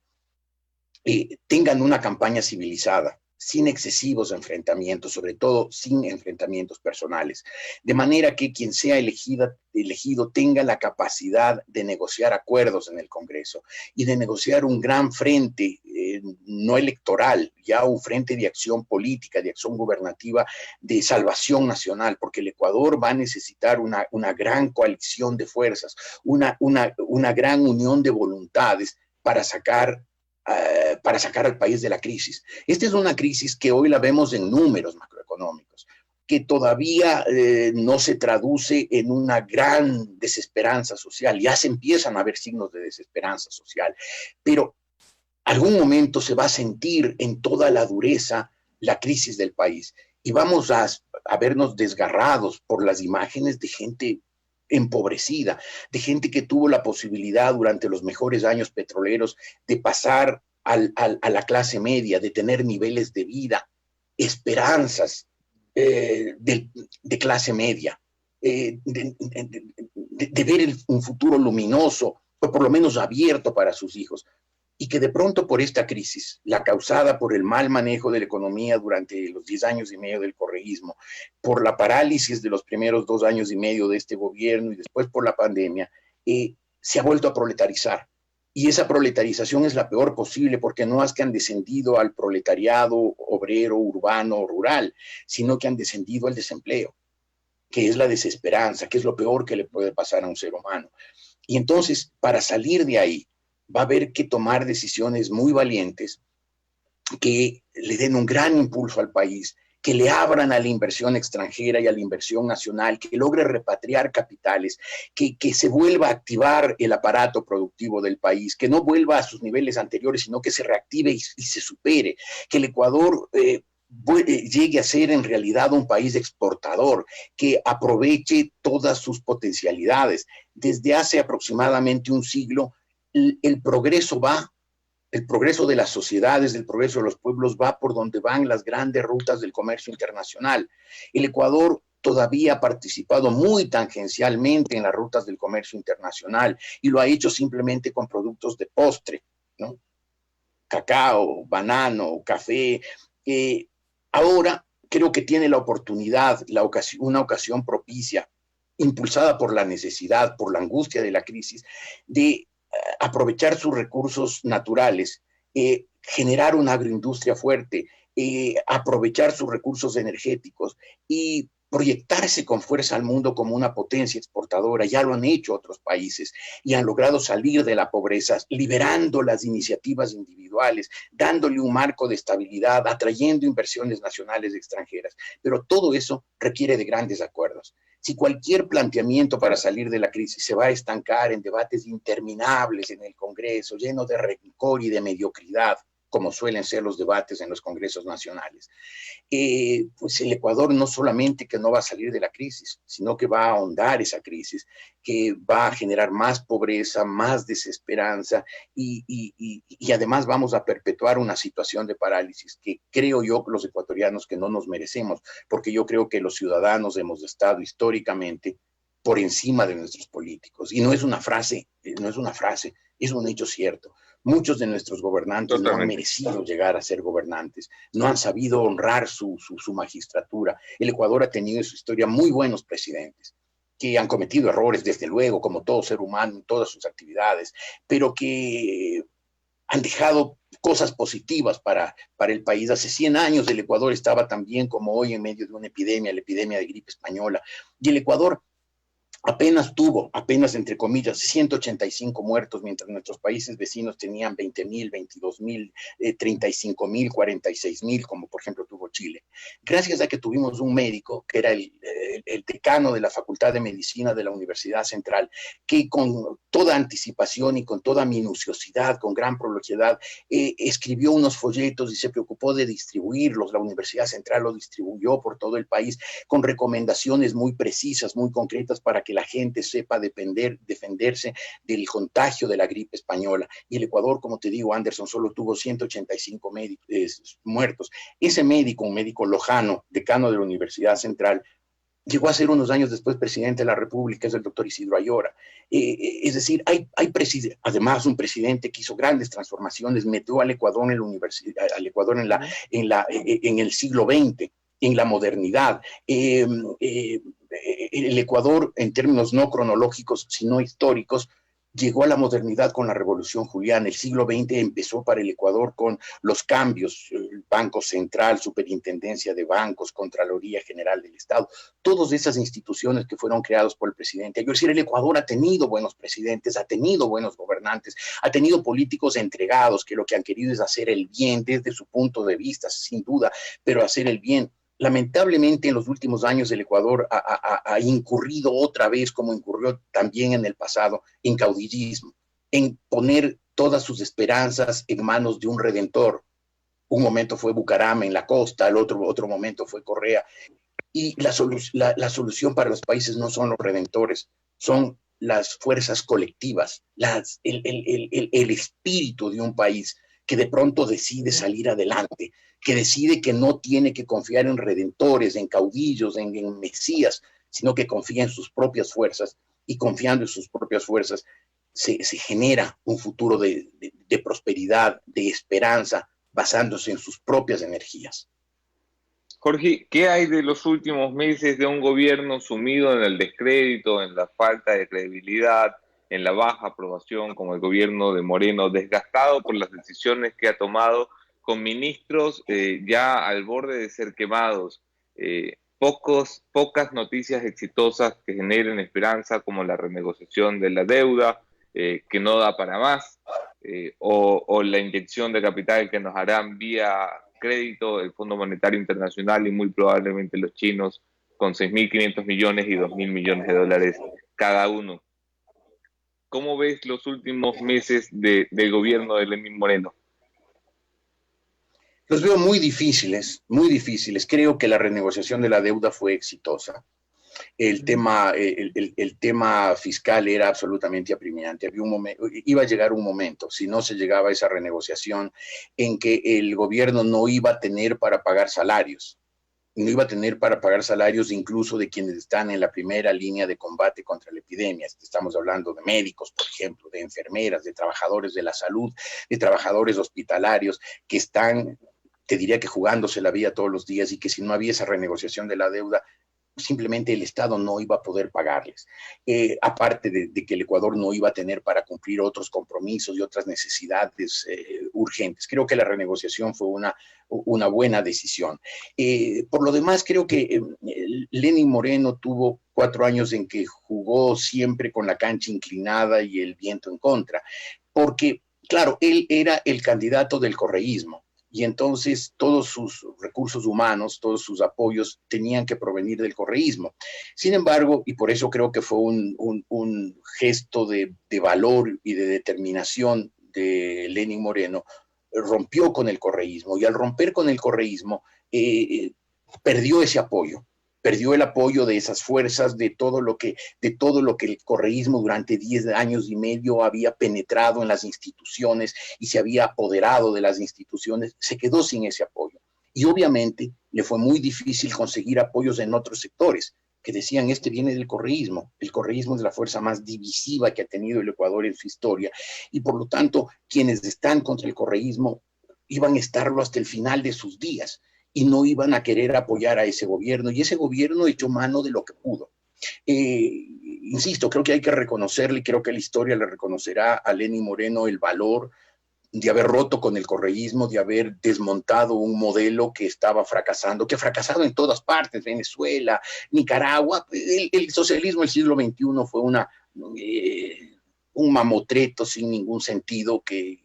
tengan una campaña civilizada, sin excesivos enfrentamientos, sobre todo sin enfrentamientos personales, de manera que quien sea elegido tenga la capacidad de negociar acuerdos en el Congreso y de negociar un gran frente, no electoral, ya un frente de acción política, de acción gubernativa, de salvación nacional, porque el Ecuador va a necesitar una gran coalición de fuerzas, una gran unión de voluntades para sacar al país de la crisis. Esta es una crisis que hoy la vemos en números macroeconómicos, que todavía no se traduce en una gran desesperanza social. Ya se empiezan a ver signos de desesperanza social, pero algún momento se va a sentir en toda la dureza la crisis del país y vamos a vernos desgarrados por las imágenes de gente empobrecida, de gente que tuvo la posibilidad durante los mejores años petroleros de pasar a la clase media, de tener niveles de vida, esperanzas de clase media, de ver un futuro luminoso, o por lo menos abierto para sus hijos. Y que de pronto por esta crisis, la causada por el mal manejo de la economía durante los 10 años y medio del correísmo, por la parálisis de los primeros 2 años y medio de este gobierno y después por la pandemia, se ha vuelto a proletarizar. Y esa proletarización es la peor posible porque no es que han descendido al proletariado obrero, urbano, rural, sino que han descendido al desempleo, que es la desesperanza, que es lo peor que le puede pasar a un ser humano. Y entonces, para salir de ahí, va a haber que tomar decisiones muy valientes que le den un gran impulso al país, que le abran a la inversión extranjera y a la inversión nacional, que logre repatriar capitales, que se vuelva a activar el aparato productivo del país, que no vuelva a sus niveles anteriores, sino que se reactive y se supere, que el Ecuador llegue a ser en realidad un país exportador, que aproveche todas sus potencialidades. Desde hace aproximadamente un siglo, el progreso de las sociedades, el progreso de los pueblos va por donde van las grandes rutas del comercio internacional. El Ecuador todavía ha participado muy tangencialmente en las rutas del comercio internacional y lo ha hecho simplemente con productos de postre, ¿no? Cacao, banano, café. Ahora creo que tiene la oportunidad, una ocasión propicia, impulsada por la necesidad, por la angustia de la crisis, de aprovechar sus recursos naturales, generar una agroindustria fuerte, aprovechar sus recursos energéticos y proyectarse con fuerza al mundo como una potencia exportadora. Ya lo han hecho otros países y han logrado salir de la pobreza, liberando las iniciativas individuales, dándole un marco de estabilidad, atrayendo inversiones nacionales y extranjeras. Pero todo eso requiere de grandes acuerdos. Si cualquier planteamiento para salir de la crisis se va a estancar en debates interminables en el Congreso, llenos de rencor y de mediocridad, como suelen ser los debates en los congresos nacionales, pues el Ecuador no solamente que no va a salir de la crisis, sino que va a ahondar esa crisis, que va a generar más pobreza, más desesperanza y además vamos a perpetuar una situación de parálisis que creo yo los ecuatorianos que no nos merecemos, porque yo creo que los ciudadanos hemos estado históricamente por encima de nuestros políticos. Y no es una frase, es un hecho cierto. Muchos de nuestros gobernantes no han merecido llegar a ser gobernantes, no han sabido honrar su magistratura. El Ecuador ha tenido en su historia muy buenos presidentes, que han cometido errores, desde luego, como todo ser humano en todas sus actividades, pero que han dejado cosas positivas para el país. Hace 100 años el Ecuador estaba también como hoy en medio de una epidemia, la epidemia de gripe española, y el Ecuador apenas entre comillas, 185 muertos, mientras nuestros países vecinos tenían 20,000, 22,000, 35,000, 46,000, como por ejemplo tuvo Chile. Gracias a que tuvimos un médico, que era el decano de la Facultad de Medicina de la Universidad Central, que con toda anticipación y con toda minuciosidad, con gran prolojidad, escribió unos folletos y se preocupó de distribuirlos. La Universidad Central lo distribuyó por todo el país con recomendaciones muy precisas, muy concretas para que la gente sepa defenderse del contagio de la gripe española. Y el Ecuador, como te digo, Anderson, solo tuvo 185 muertos. Ese médico, un médico lojano, decano de la Universidad Central, llegó a ser unos años después presidente de la República, es el doctor Isidro Ayora. Es decir, hay además un presidente que hizo grandes transformaciones, metió al Ecuador en la universidad, al Ecuador en el siglo XX, en la modernidad. El Ecuador, en términos no cronológicos, sino históricos, llegó a la modernidad con la Revolución Juliana. El siglo XX empezó para el Ecuador con los cambios, el Banco Central, Superintendencia de Bancos, Contraloría General del Estado, todas esas instituciones que fueron creadas por el presidente. Es decir, el Ecuador ha tenido buenos presidentes, ha tenido buenos gobernantes, ha tenido políticos entregados que lo que han querido es hacer el bien desde su punto de vista, sin duda, pero hacer el bien. Lamentablemente, en los últimos años el Ecuador ha incurrido otra vez, como incurrió también en el pasado, en caudillismo, en poner todas sus esperanzas en manos de un redentor. Un momento fue Bucaram en la costa, el otro momento fue Correa. Y la solución para los países no son los redentores, son las fuerzas colectivas, el espíritu de un país que de pronto decide salir adelante, que decide que no tiene que confiar en redentores, en caudillos, en mesías, sino que confía en sus propias fuerzas, y confiando en sus propias fuerzas se genera un futuro de prosperidad, de esperanza, basándose en sus propias energías. Jorge, ¿qué hay de los últimos meses de un gobierno sumido en el descrédito, en la falta de credibilidad, en la baja aprobación, como el gobierno de Moreno, desgastado por las decisiones que ha tomado, con ministros ya al borde de ser quemados, pocas noticias exitosas que generen esperanza, como la renegociación de la deuda, que no da para más, o la inyección de capital que nos harán vía crédito el Fondo Monetario Internacional y muy probablemente los chinos, con 6.500 millones y 2.000 millones de dólares cada uno. ¿Cómo ves los últimos meses del gobierno de Lenín Moreno? Los veo muy difíciles, muy difíciles. Creo que la renegociación de la deuda fue exitosa. El tema fiscal era absolutamente apremiante. Iba a llegar un momento, si no se llegaba a esa renegociación, en que el gobierno no iba a tener para pagar salarios. No iba a tener para pagar salarios incluso de quienes están en la primera línea de combate contra la epidemia. Estamos hablando de médicos, por ejemplo, de enfermeras, de trabajadores de la salud, de trabajadores hospitalarios que están, te diría que jugándose la vida todos los días, y que si no había esa renegociación de la deuda, simplemente el Estado no iba a poder pagarles. Aparte de que el Ecuador no iba a tener para cumplir otros compromisos y otras necesidades urgentes. Creo que la renegociación fue una buena decisión. Por lo demás, creo que Lenín Moreno tuvo 4 años en que jugó siempre con la cancha inclinada y el viento en contra, porque, claro, él era el candidato del correísmo. Y entonces todos sus recursos humanos, todos sus apoyos tenían que provenir del correísmo. Sin embargo, y por eso creo que fue un gesto de valor y de determinación de Lenín Moreno, rompió con el correísmo, y al romper con el correísmo perdió ese apoyo. Perdió el apoyo de esas fuerzas, de todo lo que el correísmo durante 10 años y medio había penetrado en las instituciones y se había apoderado de las instituciones. Se quedó sin ese apoyo. Y obviamente le fue muy difícil conseguir apoyos en otros sectores. que decían, este viene del correísmo. El correísmo es la fuerza más divisiva que ha tenido el Ecuador en su historia, y por lo tanto, quienes están contra el correísmo iban a estarlo hasta el final de sus días, y no iban a querer apoyar a ese gobierno, y ese gobierno echó mano de lo que pudo. Insisto, creo que hay que reconocerle, creo que la historia le reconocerá a Lenín Moreno el valor de haber roto con el correísmo, de haber desmontado un modelo que estaba fracasando, que ha fracasado en todas partes, Venezuela, Nicaragua. El socialismo del siglo XXI fue un mamotreto sin ningún sentido que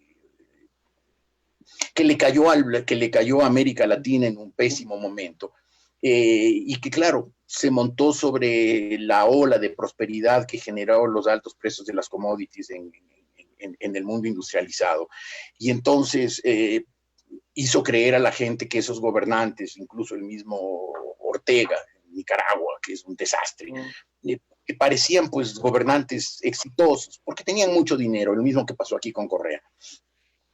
le cayó a América Latina en un pésimo momento, y que, claro, se montó sobre la ola de prosperidad que generó los altos precios de las commodities en el mundo industrializado. Y entonces hizo creer a la gente que esos gobernantes, incluso el mismo Ortega, en Nicaragua, que es un desastre, que parecían pues gobernantes exitosos, porque tenían mucho dinero, lo mismo que pasó aquí con Correa.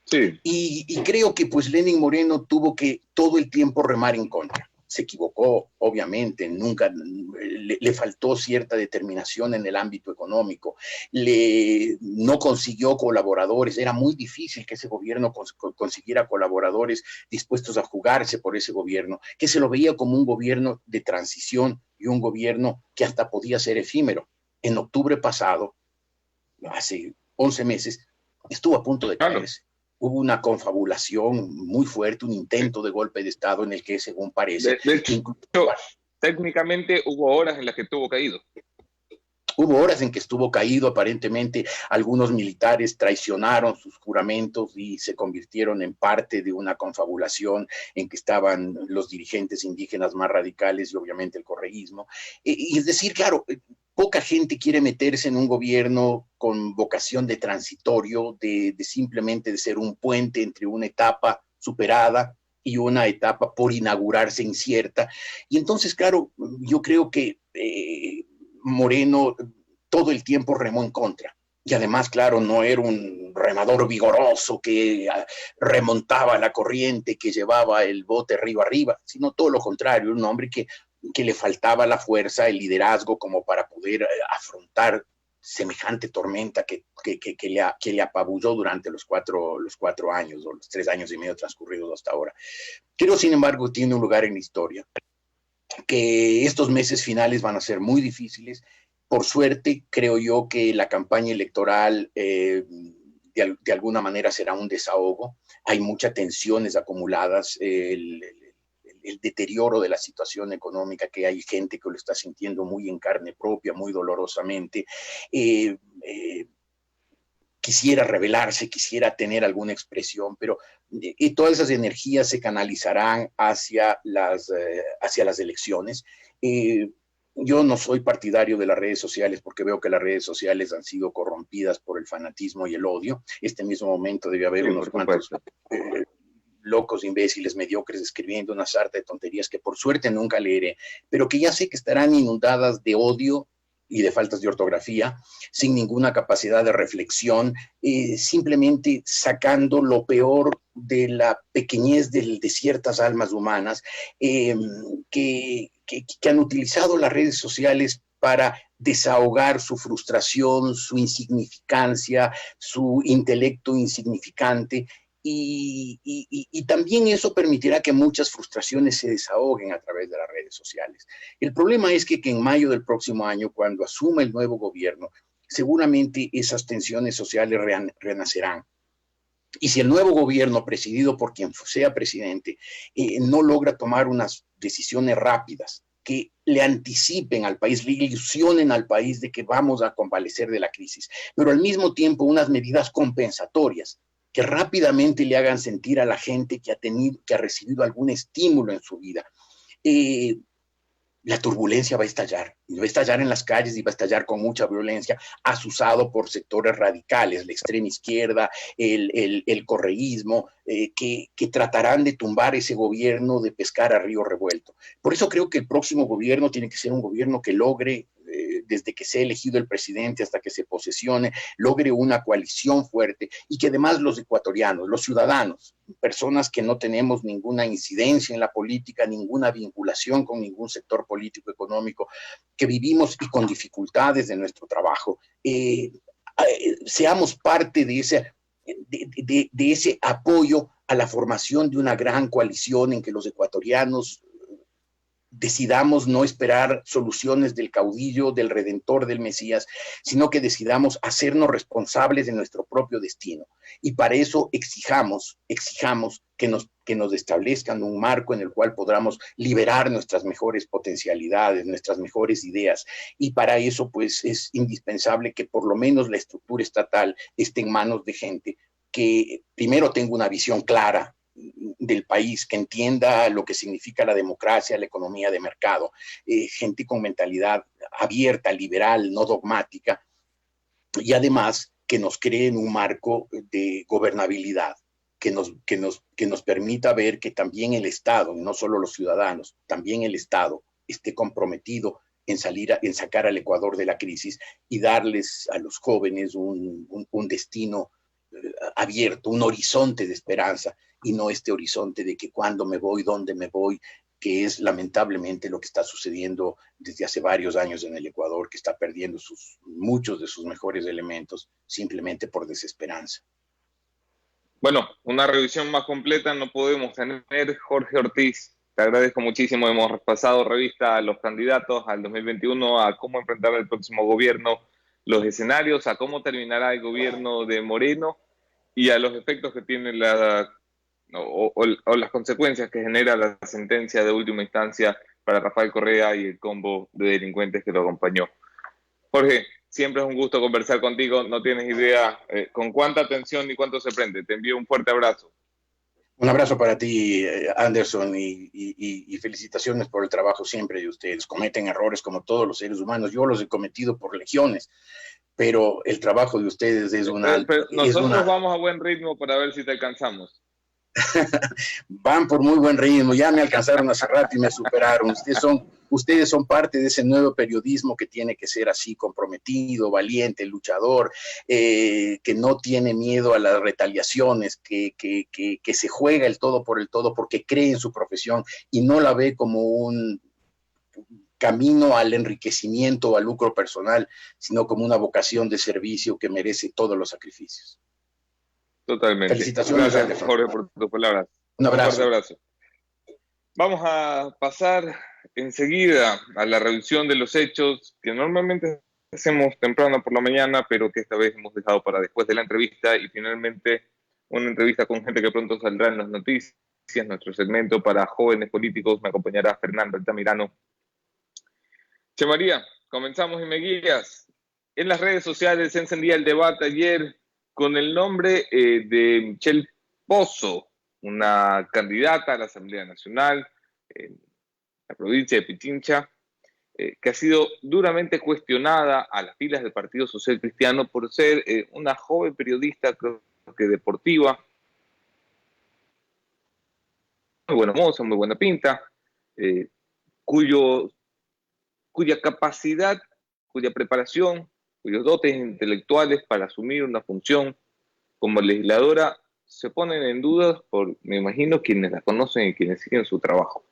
Sí. Y creo que pues Lenín Moreno tuvo que todo el tiempo remar en contra. Se equivocó, obviamente, nunca le faltó cierta determinación en el ámbito económico, no consiguió colaboradores, era muy difícil que ese gobierno consiguiera colaboradores dispuestos a jugarse por ese gobierno, que se lo veía como un gobierno de transición y un gobierno que hasta podía ser efímero. En octubre pasado, hace 11 meses, estuvo a punto de caerse. Hubo una confabulación muy fuerte, un intento de golpe de Estado en el que, según parece... De hecho, técnicamente hubo horas en las que estuvo caído. Hubo horas en que estuvo caído, aparentemente algunos militares traicionaron sus juramentos y se convirtieron en parte de una confabulación en que estaban los dirigentes indígenas más radicales y obviamente el correísmo. Y es decir, claro, poca gente quiere meterse en un gobierno con vocación de transitorio, de simplemente de ser un puente entre una etapa superada y una etapa por inaugurarse incierta. Y entonces, claro, yo creo que Moreno todo el tiempo remó en contra. Y además, claro, no era un remador vigoroso que remontaba la corriente, que llevaba el bote río arriba, sino todo lo contrario, un hombre que le faltaba la fuerza, el liderazgo como para poder afrontar semejante tormenta que le apabulló durante los cuatro años o los 3 años y medio transcurridos hasta ahora. Creo, sin embargo, tiene un lugar en la historia, que estos meses finales van a ser muy difíciles. Por suerte, creo yo que la campaña electoral de alguna manera será un desahogo. Hay muchas tensiones acumuladas, el deterioro de la situación económica, que hay gente que lo está sintiendo muy en carne propia, muy dolorosamente. Quisiera rebelarse, quisiera tener alguna expresión, pero todas esas energías se canalizarán hacia las elecciones. Yo no soy partidario de las redes sociales porque veo que las redes sociales han sido corrompidas por el fanatismo y el odio. Este mismo momento debe haber unos cuantos locos, imbéciles, mediocres, escribiendo una sarta de tonterías que por suerte nunca leeré, pero que ya sé que estarán inundadas de odio y de faltas de ortografía, sin ninguna capacidad de reflexión, simplemente sacando lo peor de la pequeñez de ciertas almas humanas que han utilizado las redes sociales para desahogar su frustración, su insignificancia, su intelecto insignificante, y también eso permitirá que muchas frustraciones se desahoguen a través de las redes sociales. El problema es que en mayo del próximo año, cuando asuma el nuevo gobierno, seguramente esas tensiones sociales renacerán. Y si el nuevo gobierno, presidido por quien sea presidente, no logra tomar unas decisiones rápidas que le anticipen al país, le ilusionen al país de que vamos a convalecer de la crisis, pero al mismo tiempo unas medidas compensatorias que rápidamente le hagan sentir a la gente que ha recibido algún estímulo en su vida. La turbulencia va a estallar en las calles y va a estallar con mucha violencia, asusado por sectores radicales, la extrema izquierda, el correísmo, que tratarán de tumbar ese gobierno, de pescar a río revuelto. Por eso creo que el próximo gobierno tiene que ser un gobierno que logre desde que sea elegido el presidente hasta que se posesione, logre una coalición fuerte y que además los ecuatorianos, los ciudadanos, personas que no tenemos ninguna incidencia en la política, ninguna vinculación con ningún sector político económico, que vivimos y con dificultades de nuestro trabajo, seamos parte de ese apoyo a la formación de una gran coalición en que los ecuatorianos decidamos no esperar soluciones del caudillo, del redentor, del Mesías, sino que decidamos hacernos responsables de nuestro propio destino. Y para eso exijamos que nos establezcan un marco en el cual podamos liberar nuestras mejores potencialidades, nuestras mejores ideas. Y para eso, pues, es indispensable que por lo menos la estructura estatal esté en manos de gente que primero tenga una visión clara del país, que entienda lo que significa la democracia, la economía de mercado, gente con mentalidad abierta, liberal, no dogmática, y además que nos creen un marco de gobernabilidad, que nos permita ver que también el Estado, y no solo los ciudadanos, también el Estado esté comprometido en sacar al Ecuador de la crisis y darles a los jóvenes un destino abierto, un horizonte de esperanza, y no este horizonte de que cuándo me voy, dónde me voy, que es lamentablemente lo que está sucediendo desde hace varios años en el Ecuador, que está perdiendo muchos de sus mejores elementos simplemente por desesperanza. Bueno, una revisión más completa no podemos tener. Jorge Ortiz, te agradezco muchísimo. Hemos repasado revista a los candidatos al 2021, a cómo enfrentar el próximo gobierno, los escenarios, a cómo terminará el gobierno de Moreno y a los efectos que tiene o las consecuencias que genera la sentencia de última instancia para Rafael Correa y el combo de delincuentes que lo acompañó. Jorge, siempre es un gusto conversar contigo. No tienes idea con cuánta atención y cuánto se prende. Te envío un fuerte abrazo. Un abrazo para ti, Anderson, y felicitaciones por el trabajo siempre de ustedes. Cometen errores como todos los seres humanos. Yo los he cometido por legiones, pero el trabajo de ustedes es una... Pero nosotros vamos a buen ritmo para ver si te alcanzamos. Van por muy buen ritmo, ya me alcanzaron hace rato y me superaron. Ustedes son parte de ese nuevo periodismo que tiene que ser así, comprometido, valiente, luchador, que no tiene miedo a las retaliaciones, que se juega el todo por el todo porque cree en su profesión y no la ve como un camino al enriquecimiento o al lucro personal, sino como una vocación de servicio que merece todos los sacrificios. Totalmente. Felicitaciones. Gracias, Jorge, por tus palabras. Un abrazo. Un fuerte abrazo. Vamos a pasar enseguida a la revisión de los hechos que normalmente hacemos temprano por la mañana, pero que esta vez hemos dejado para después de la entrevista, y finalmente una entrevista con gente que pronto saldrá en las noticias, nuestro segmento para jóvenes políticos. Me acompañará Fernando Altamirano. Che María, comenzamos y me guías. En las redes sociales se encendía el debate ayer con el nombre de Michelle Pozo, una candidata a la Asamblea Nacional en la provincia de Pichincha, que ha sido duramente cuestionada a las filas del Partido Social Cristiano por ser una joven periodista, creo que deportiva, muy buena moza, muy buena pinta, cuya capacidad, cuya preparación, cuyos dotes intelectuales para asumir una función como legisladora se ponen en duda por, me imagino, quienes la conocen y quienes siguen su trabajo.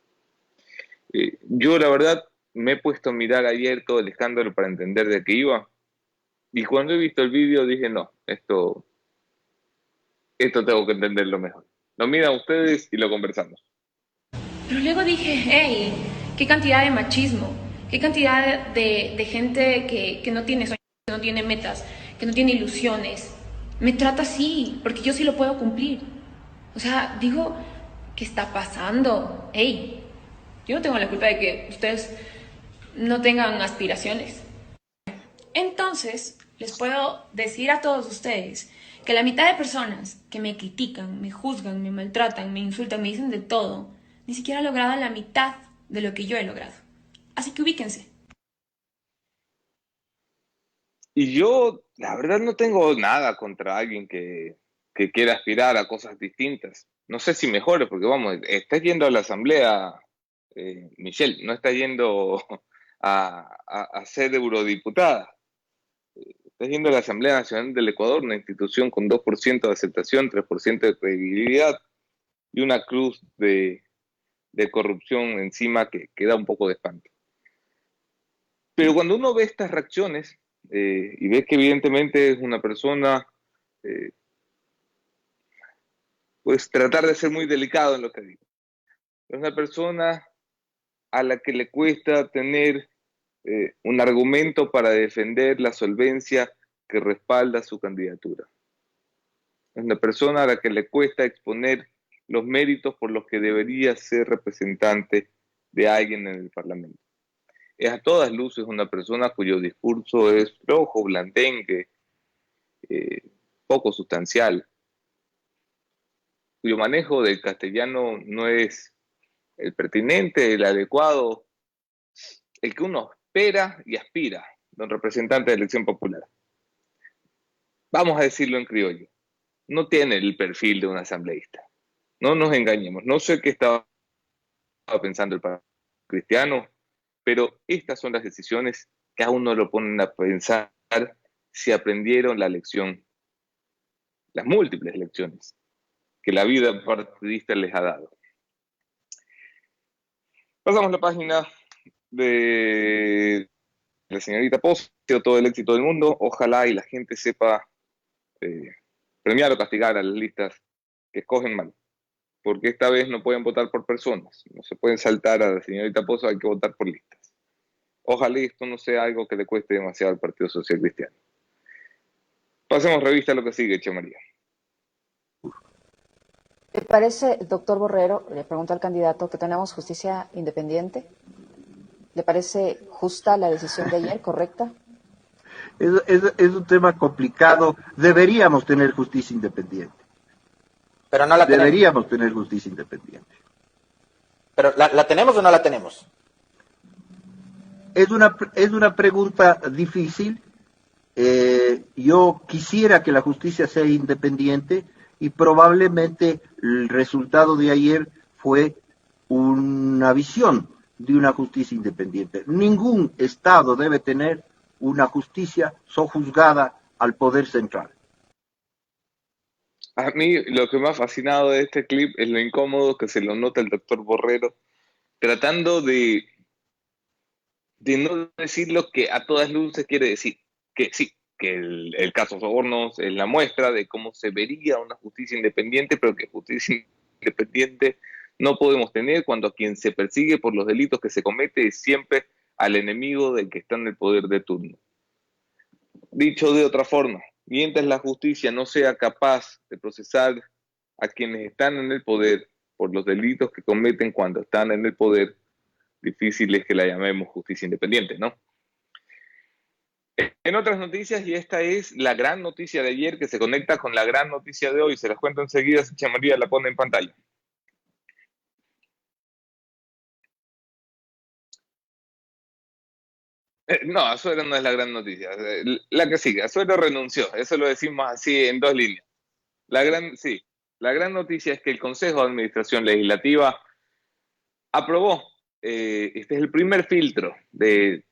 Yo, la verdad, me he puesto a mirar ayer todo el escándalo para entender de qué iba, y cuando he visto el vídeo dije, no, esto tengo que entenderlo mejor. Lo miran ustedes y lo conversamos. Pero luego dije, hey, qué cantidad de machismo, qué cantidad de gente que no tiene sueños, que no tiene metas, que no tiene ilusiones. Me trata así, porque yo sí lo puedo cumplir. O sea, digo, ¿qué está pasando? Hey, yo no tengo la culpa de que ustedes no tengan aspiraciones. Entonces, les puedo decir a todos ustedes que la mitad de personas que me critican, me juzgan, me maltratan, me insultan, me dicen de todo, ni siquiera han logrado la mitad de lo que yo he logrado. Así que ubíquense. Y yo, la verdad, no tengo nada contra alguien que quiera aspirar a cosas distintas. No sé si mejores, porque vamos, estás yendo a la asamblea, Michelle, no estás yendo a ser eurodiputada. Está yendo a la Asamblea Nacional del Ecuador, una institución con 2% de aceptación, 3% de credibilidad y una cruz de corrupción encima que da un poco de espanto. Pero cuando uno ve estas reacciones y ve que evidentemente es una persona, pues tratar de ser muy delicado en lo que digo. Es una persona a la que le cuesta tener un argumento para defender la solvencia que respalda su candidatura. Es una persona a la que le cuesta exponer los méritos por los que debería ser representante de alguien en el Parlamento. Es a todas luces una persona cuyo discurso es flojo, blandengue, poco sustancial, cuyo manejo del castellano no es el pertinente, el adecuado, el que uno espera y aspira de un representante de elección popular. Vamos a decirlo en criollo, no tiene el perfil de un asambleísta. No nos engañemos, no sé qué estaba pensando el Partido Cristiano, pero estas son las decisiones que a uno lo ponen a pensar si aprendieron la lección, las múltiples lecciones que la vida partidista les ha dado. Pasamos la página de la señorita Pozo, todo el éxito del mundo. Ojalá y la gente sepa premiar o castigar a las listas que escogen mal, porque esta vez no pueden votar por personas, no se pueden saltar a la señorita Pozo, hay que votar por listas. Ojalá esto no sea algo que le cueste demasiado al Partido Social Cristiano. Pasemos revista a lo que sigue, Eche María. ¿Le parece, doctor Borrero, le pregunto al candidato, que tenemos justicia independiente? ¿Le parece justa la decisión de ayer, correcta? Es un tema complicado. Deberíamos tener justicia independiente. Pero no la tenemos. Deberíamos tener justicia independiente. ¿Pero la tenemos o no la tenemos? Es una pregunta difícil. Yo quisiera que la justicia sea independiente y probablemente el resultado de ayer fue una visión de una justicia independiente. Ningún Estado debe tener una justicia sojuzgada al poder central. A mí lo que me ha fascinado de este clip es lo incómodo que se lo nota el doctor Borrero, tratando de no decir lo que a todas luces quiere decir, que sí, que el caso Sobornos es la muestra de cómo se vería una justicia independiente, pero que justicia independiente no podemos tener cuando a quien se persigue por los delitos que se comete es siempre al enemigo del que está en el poder de turno. Dicho de otra forma, mientras la justicia no sea capaz de procesar a quienes están en el poder por los delitos que cometen cuando están en el poder, difícil es que la llamemos justicia independiente, ¿no? En otras noticias, y esta es la gran noticia de ayer que se conecta con la gran noticia de hoy, se las cuento enseguida, si Eche María la pone en pantalla. No, Azuero no es la gran noticia. La que sigue, Azuero renunció, eso lo decimos así en dos líneas. La gran noticia es que el Consejo de Administración Legislativa aprobó, este es el primer filtro de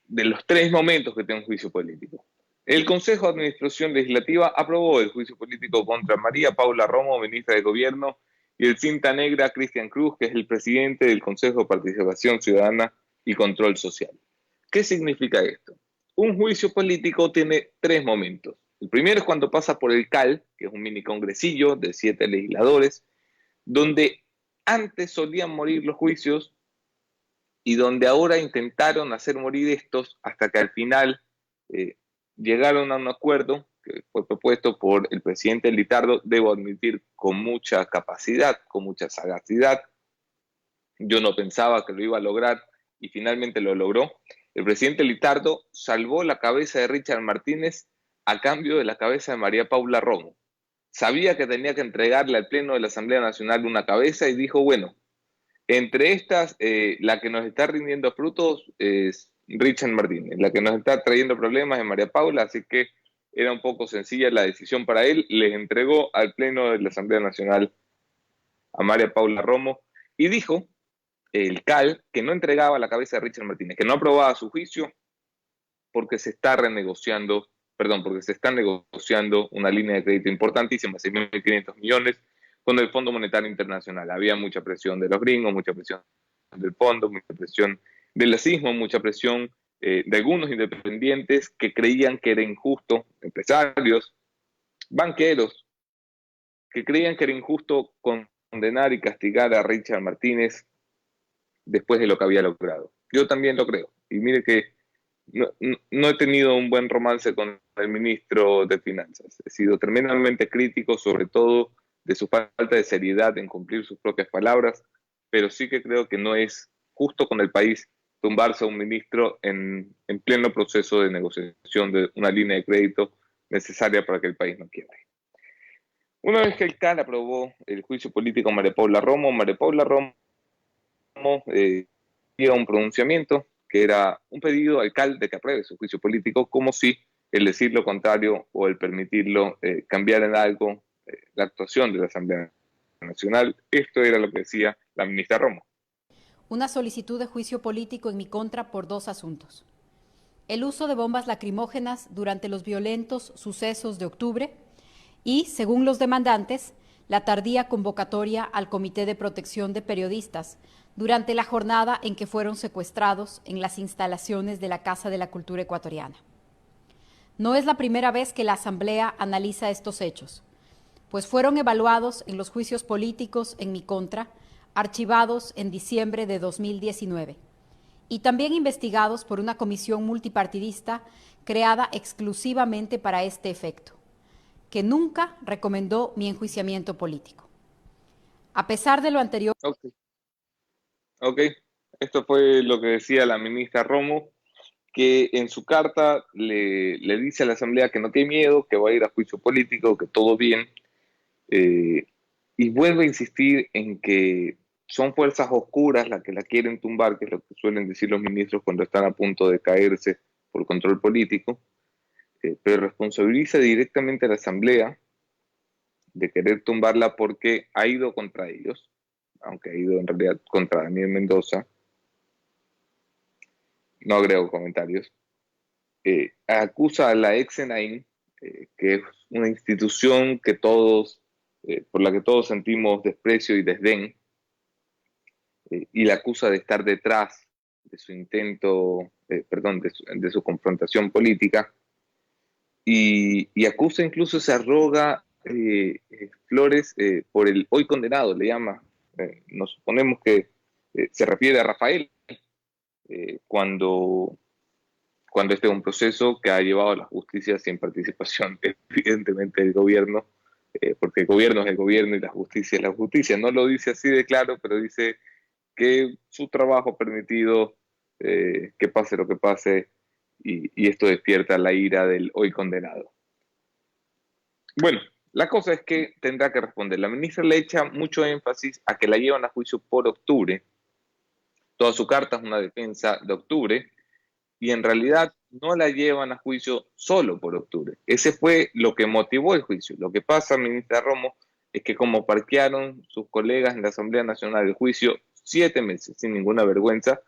los tres momentos que tiene un juicio político. El Consejo de Administración Legislativa aprobó el juicio político contra María Paula Romo, ministra de Gobierno, y el cinta negra Cristian Cruz, que es el presidente del Consejo de Participación Ciudadana y Control Social. ¿Qué significa esto? Un juicio político tiene tres momentos. El primero es cuando pasa por el CAL, que es un mini congresillo de 7 legisladores, donde antes solían morir los juicios y donde ahora intentaron hacer morir estos hasta que al final llegaron a un acuerdo que fue propuesto por el presidente Litardo, debo admitir, con mucha capacidad, con mucha sagacidad. Yo no pensaba que lo iba a lograr y finalmente lo logró. El presidente Litardo salvó la cabeza de Richard Martínez a cambio de la cabeza de María Paula Romo. Sabía que tenía que entregarle al Pleno de la Asamblea Nacional una cabeza y dijo, bueno, entre estas, la que nos está rindiendo frutos es Richard Martínez, la que nos está trayendo problemas es María Paula, así que era un poco sencilla la decisión para él. Les entregó al Pleno de la Asamblea Nacional a María Paula Romo y dijo el CAL, que no entregaba la cabeza de Richard Martínez, que no aprobaba su juicio porque se está renegociando, porque se está negociando una línea de crédito importantísima, 6.500 millones, con el Fondo Monetario Internacional. Había mucha presión de los gringos, mucha presión del fondo, mucha presión del sismo, mucha presión de algunos independientes que creían que era injusto, empresarios, banqueros, que creían que era injusto condenar y castigar a Richard Martínez después de lo que había logrado. Yo también lo creo. Y mire que no he tenido un buen romance con el ministro de Finanzas. He sido tremendamente crítico, sobre todo de su falta de seriedad en cumplir sus propias palabras, pero sí que creo que no es justo con el país tumbarse a un ministro en pleno proceso de negociación de una línea de crédito necesaria para que el país no quiebre. Una vez que el CAL aprobó el juicio político a María Paula Romo dio un pronunciamiento que era un pedido al CAL de que apruebe su juicio político, como si el decir lo contrario o el permitirlo cambiara en algo la actuación de la Asamblea Nacional. Esto era lo que decía la ministra Romo. Una solicitud de juicio político en mi contra por 2 asuntos. El uso de bombas lacrimógenas durante los violentos sucesos de octubre y, según los demandantes, la tardía convocatoria al Comité de Protección de Periodistas durante la jornada en que fueron secuestrados en las instalaciones de la Casa de la Cultura Ecuatoriana. No es la primera vez que la Asamblea analiza estos hechos, pues fueron evaluados en los juicios políticos en mi contra, archivados en diciembre de 2019, y también investigados por una comisión multipartidista creada exclusivamente para este efecto, que nunca recomendó mi enjuiciamiento político. A pesar de lo anterior... Ok, esto fue lo que decía la ministra Romo, que en su carta le dice a la Asamblea que no tiene miedo, que va a ir a juicio político, que todo bien, y vuelve a insistir en que son fuerzas oscuras las que la quieren tumbar, que es lo que suelen decir los ministros cuando están a punto de caerse por control político, pero responsabiliza directamente a la Asamblea de querer tumbarla porque ha ido contra ellos, aunque ha ido en realidad contra Daniel Mendoza. No agrego comentarios. Acusa a la Exenain, que es una institución que por la que todos sentimos desprecio y desdén, y la acusa de estar detrás de su intento, de su confrontación política, y acusa, incluso se arroga flores por el hoy condenado, le llama. Nos suponemos que se refiere a Rafael, cuando este es un proceso que ha llevado a la justicia sin participación, evidentemente, del gobierno, porque el gobierno es el gobierno y la justicia es la justicia. No lo dice así de claro, pero dice que su trabajo ha permitido que pase lo que pase, y esto despierta la ira del hoy condenado. Bueno, la cosa es que tendrá que responder. La ministra le echa mucho énfasis a que la llevan a juicio por octubre. Toda su carta es una defensa de octubre, y en realidad no la llevan a juicio solo por octubre. Ese fue lo que motivó el juicio. Lo que pasa, ministra Romo, es que como parquearon sus colegas en la Asamblea Nacional el juicio 7 meses, sin ninguna vergüenza,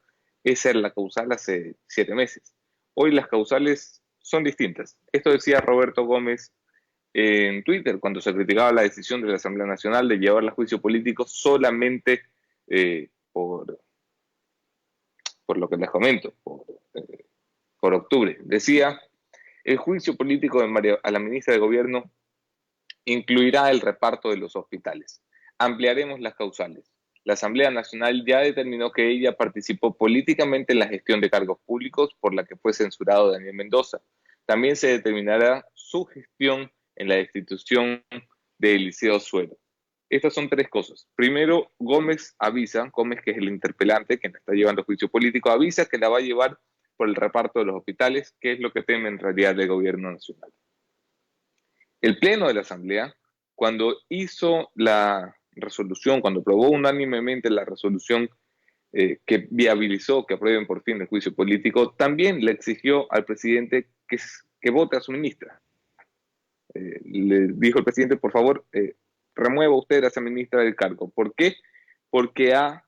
esa era la causal hace 7 meses. Hoy las causales son distintas. Esto decía Roberto Gómez en Twitter cuando se criticaba la decisión de la Asamblea Nacional de llevarla a juicio político solamente por lo que les comento, por octubre. Decía: el juicio político a la ministra de Gobierno incluirá el reparto de los hospitales. Ampliaremos las causales. La Asamblea Nacional ya determinó que ella participó políticamente en la gestión de cargos públicos por la que fue censurado Daniel Mendoza. También se determinará su gestión en la destitución de Eliseo Suero. Estas son 3 cosas. Primero, Gómez, que es el interpelante, que la está llevando a juicio político, avisa que la va a llevar por el reparto de los hospitales, que es lo que teme en realidad el gobierno nacional. El Pleno de la Asamblea, cuando hizo la resolución, cuando aprobó unánimemente la resolución que viabilizó que aprueben por fin el juicio político, también le exigió al presidente que vote a su ministra. Le dijo al presidente: por favor, remueva usted a esa ministra del cargo. ¿Por qué? Porque ha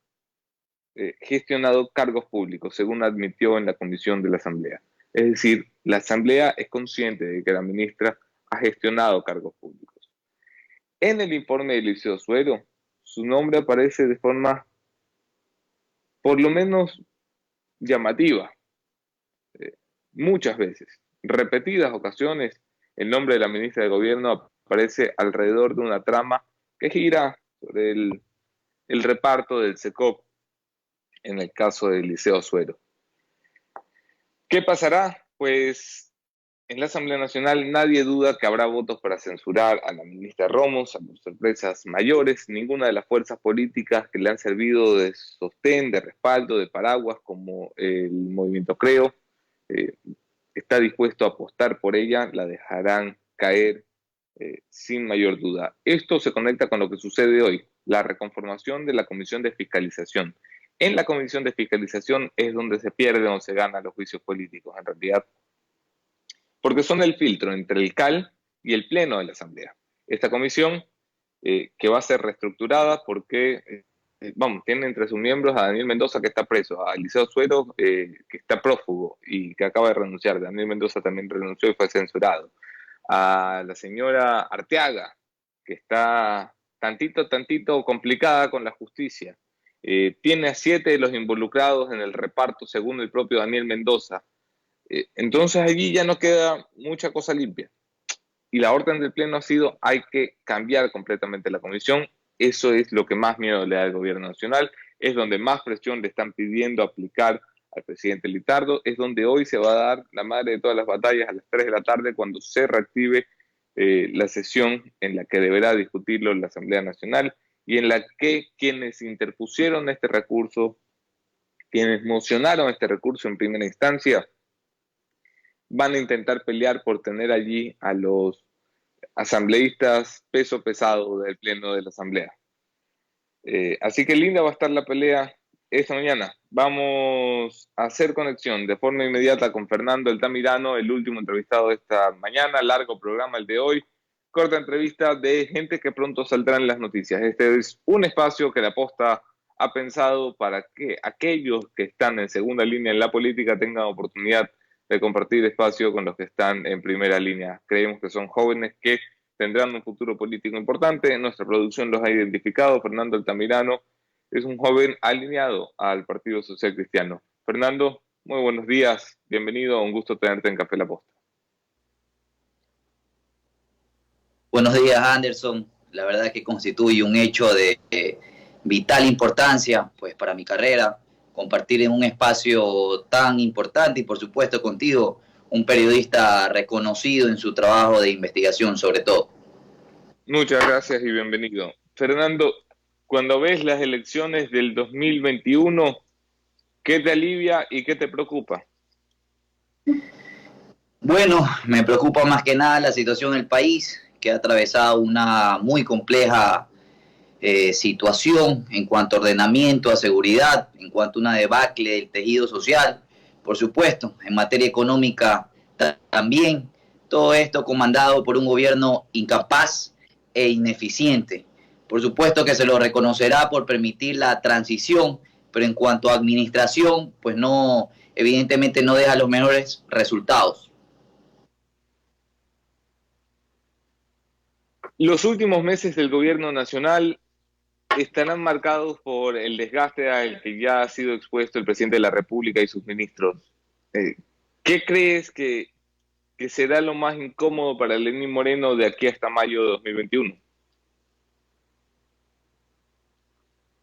gestionado cargos públicos, según admitió en la comisión de la Asamblea. Es decir, la Asamblea es consciente de que la ministra ha gestionado cargos públicos. En el informe de Eliseo Suero, su nombre aparece de forma, por lo menos, llamativa. Muchas veces, repetidas ocasiones, el nombre de la ministra de Gobierno aparece alrededor de una trama que gira sobre el reparto del SECOP en el caso de Eliseo Suero. ¿Qué pasará? Pues en la Asamblea Nacional nadie duda que habrá votos para censurar a la ministra Ramos, a las sorpresas mayores. Ninguna de las fuerzas políticas que le han servido de sostén, de respaldo, de paraguas, como el Movimiento Creo, está dispuesto a apostar por ella, la dejarán caer sin mayor duda. Esto se conecta con lo que sucede hoy, la reconformación de la Comisión de Fiscalización. En la Comisión de Fiscalización es donde se pierden o se ganan los juicios políticos, en realidad, porque son el filtro entre el CAL y el Pleno de la Asamblea. Esta comisión, que va a ser reestructurada porque, tiene entre sus miembros a Daniel Mendoza, que está preso, a Eliseo Suero, que está prófugo y que acaba de renunciar. Daniel Mendoza también renunció y fue censurado. A la señora Arteaga, que está tantito complicada con la justicia. Tiene a 7 de los involucrados en el reparto, según el propio Daniel Mendoza. Entonces allí ya no queda mucha cosa limpia. Y la orden del Pleno ha sido, hay que cambiar completamente la comisión. Eso es lo que más miedo le da al gobierno nacional, es donde más presión le están pidiendo aplicar al presidente Litardo, es donde hoy se va a dar la madre de todas las batallas a las 3 de la tarde cuando se reactive la sesión en la que deberá discutirlo la Asamblea Nacional y en la que quienes interpusieron este recurso, quienes mocionaron este recurso en primera instancia, van a intentar pelear por tener allí a los asambleístas peso pesado del Pleno de la Asamblea. Así que linda va a estar la pelea esta mañana. Vamos a hacer conexión de forma inmediata con Fernando Altamirano, el último entrevistado de esta mañana. Largo programa el de hoy, corta entrevista de gente que pronto saldrá en las noticias. Este es un espacio que la Posta ha pensado para que aquellos que están en segunda línea en la política tengan oportunidad de compartir espacio con los que están en primera línea. Creemos que son jóvenes que tendrán un futuro político importante. Nuestra producción los ha identificado. Fernando Altamirano es un joven alineado al Partido Social Cristiano. Fernando, muy buenos días. Bienvenido. Un gusto tenerte en Café La Posta. Buenos días, Anderson. La verdad que constituye un hecho de vital importancia pues, para mi carrera, compartir en un espacio tan importante y, por supuesto, contigo, un periodista reconocido en su trabajo de investigación, sobre todo. Muchas gracias y bienvenido. Fernando, cuando ves las elecciones del 2021, ¿qué te alivia y qué te preocupa? Bueno, me preocupa más que nada la situación del país, que ha atravesado una muy compleja situación en cuanto a ordenamiento, a seguridad, en cuanto a una debacle del tejido social, por supuesto, en materia económica también, todo esto comandado por un gobierno incapaz e ineficiente. Por supuesto que se lo reconocerá por permitir la transición, pero en cuanto a administración, pues no, evidentemente no deja los mejores resultados. Los últimos meses del gobierno nacional estarán marcados por el desgaste al que ya ha sido expuesto el presidente de la República y sus ministros. ¿Qué crees que será lo más incómodo para Lenín Moreno de aquí hasta mayo de 2021?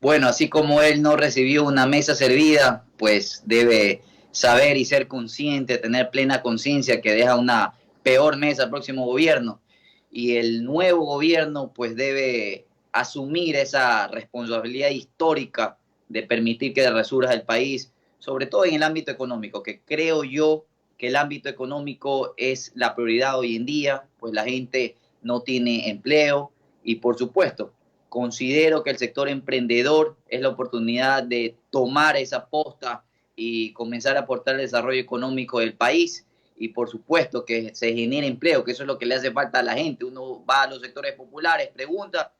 Bueno, así como él no recibió una mesa servida, pues debe saber y ser consciente, tener plena conciencia que deja una peor mesa al próximo gobierno. Y el nuevo gobierno pues debe asumir esa responsabilidad histórica de permitir que resurja el país, sobre todo en el ámbito económico, que creo yo que el ámbito económico es la prioridad hoy en día, pues la gente no tiene empleo y por supuesto considero que el sector emprendedor es la oportunidad de tomar esa posta y comenzar a aportar el desarrollo económico del país y por supuesto que se genere empleo, que eso es lo que le hace falta a la gente. Uno va a los sectores populares, pregunta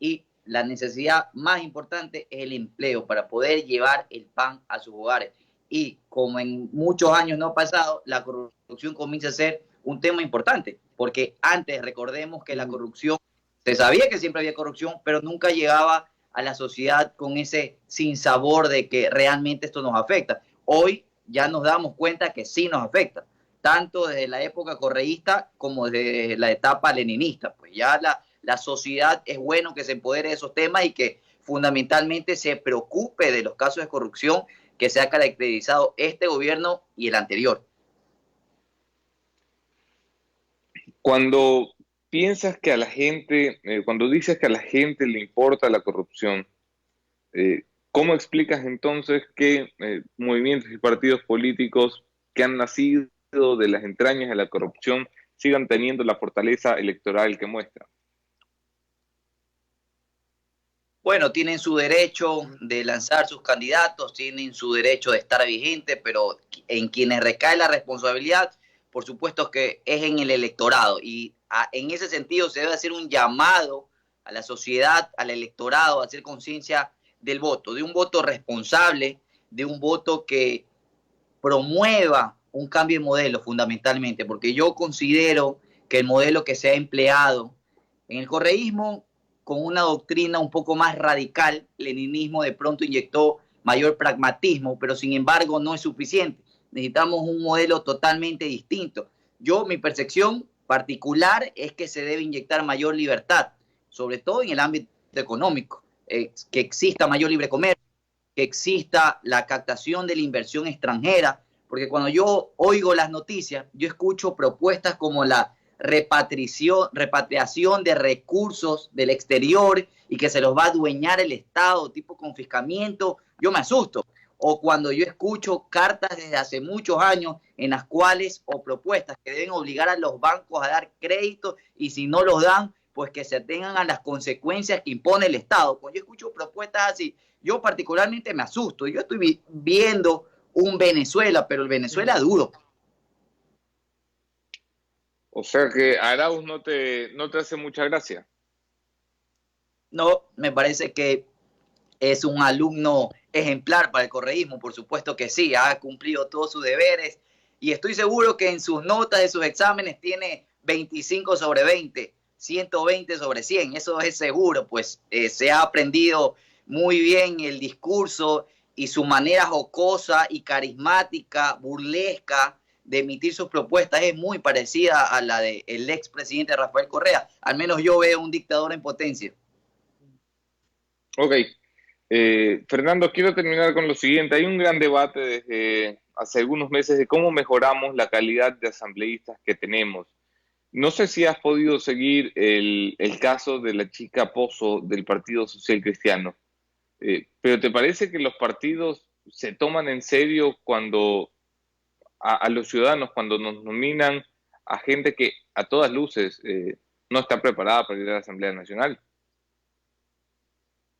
y la necesidad más importante es el empleo para poder llevar el pan a sus hogares. Y como en muchos años no ha pasado, la corrupción comienza a ser un tema importante, porque antes recordemos que la corrupción, se sabía que siempre había corrupción, pero nunca llegaba a la sociedad con ese sinsabor de que realmente esto nos afecta. Hoy ya nos damos cuenta que sí nos afecta, tanto desde la época correísta como desde la etapa leninista. Pues ya la sociedad es bueno que se empodere de esos temas y que fundamentalmente se preocupe de los casos de corrupción que se ha caracterizado este gobierno y el anterior. Cuando piensas que a la gente, cuando dices que a la gente le importa la corrupción, ¿cómo explicas entonces que movimientos y partidos políticos que han nacido de las entrañas de la corrupción sigan teniendo la fortaleza electoral que muestran? Bueno, tienen su derecho de lanzar sus candidatos, tienen su derecho de estar vigente, pero en quienes recae la responsabilidad, por supuesto que es en el electorado. Y en ese sentido se debe hacer un llamado a la sociedad, al electorado, a hacer conciencia del voto, de un voto responsable, de un voto que promueva un cambio de modelo fundamentalmente, porque yo considero que el modelo que se ha empleado en el correísmo, con una doctrina un poco más radical, leninismo de pronto inyectó mayor pragmatismo, pero sin embargo no es suficiente. Necesitamos un modelo totalmente distinto. Mi percepción particular es que se debe inyectar mayor libertad, sobre todo en el ámbito económico, que exista mayor libre comercio, que exista la captación de la inversión extranjera, porque cuando yo oigo las noticias, yo escucho propuestas como la repatriación de recursos del exterior y que se los va a adueñar el Estado, tipo confiscamiento, yo me asusto. O cuando yo escucho cartas desde hace muchos años en las cuales, o propuestas que deben obligar a los bancos a dar crédito y si no los dan, pues que se atengan a las consecuencias que impone el Estado. Cuando yo escucho propuestas así, yo particularmente me asusto. Yo estoy viendo un Venezuela, pero el Venezuela duro. O sea que Arauz no te hace mucha gracia. No, me parece que es un alumno ejemplar para el correísmo, por supuesto que sí, ha cumplido todos sus deberes y estoy seguro que en sus notas de sus exámenes tiene 25 sobre 20, 120 sobre 100, eso es seguro, pues se ha aprendido muy bien el discurso y su manera jocosa y carismática, burlesca, de emitir sus propuestas es muy parecida a la del expresidente Rafael Correa. Al menos yo veo un dictador en potencia. Ok. Fernando, quiero terminar con lo siguiente. Hay un gran debate desde hace algunos meses de cómo mejoramos la calidad de asambleístas que tenemos. No sé si has podido seguir el caso de la chica Pozo del Partido Social Cristiano, pero ¿te parece que los partidos se toman en serio cuando a los ciudadanos, cuando nos nominan a gente que a todas luces no está preparada para ir a la Asamblea Nacional?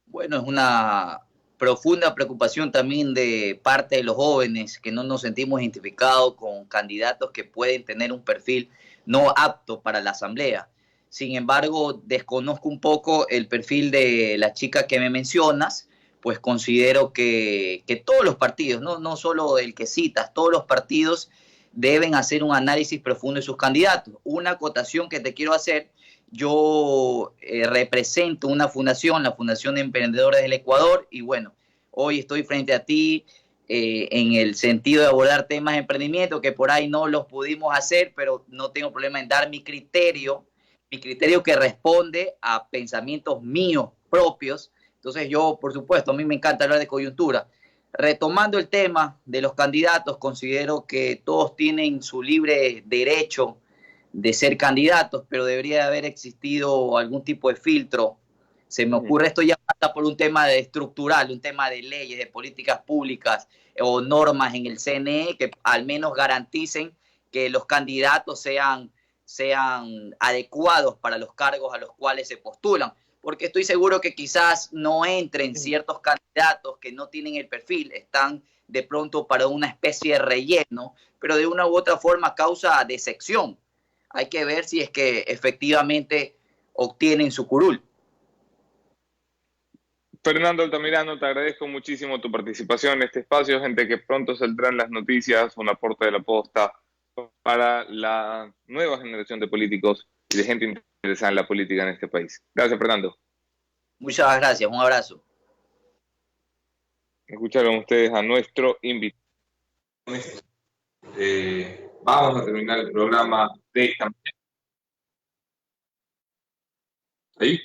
Bueno, es una profunda preocupación también de parte de los jóvenes que no nos sentimos identificados con candidatos que pueden tener un perfil no apto para la Asamblea. Sin embargo, desconozco un poco el perfil de la chica que me mencionas, pues considero que todos los partidos, no solo el que citas, todos los partidos deben hacer un análisis profundo de sus candidatos. Una acotación que te quiero hacer: yo represento una fundación, la Fundación de Emprendedores del Ecuador, y bueno, hoy estoy frente a ti en el sentido de abordar temas de emprendimiento que por ahí no los pudimos hacer, pero no tengo problema en dar mi criterio que responde a pensamientos míos propios. Entonces yo, por supuesto, a mí me encanta hablar de coyuntura. Retomando el tema de los candidatos, considero que todos tienen su libre derecho de ser candidatos, pero debería haber existido algún tipo de filtro. Se me ocurre, esto ya pasa por un tema estructural, un tema de leyes, de políticas públicas o normas en el CNE que al menos garanticen que los candidatos sean adecuados para los cargos a los cuales se postulan. Porque estoy seguro que quizás no entren ciertos candidatos que no tienen el perfil, están de pronto para una especie de relleno, pero de una u otra forma causa decepción. Hay que ver si es que efectivamente obtienen su curul. Fernando Altamirano, te agradezco muchísimo tu participación en este espacio, gente, que pronto saldrán las noticias, un aporte de la posta para la nueva generación de políticos y de gente interesada en la política en este país. Gracias, Fernando. Muchas gracias, un abrazo. Escucharon ustedes a nuestro invitado. Vamos a terminar el programa de esta mañana. ¿Ahí?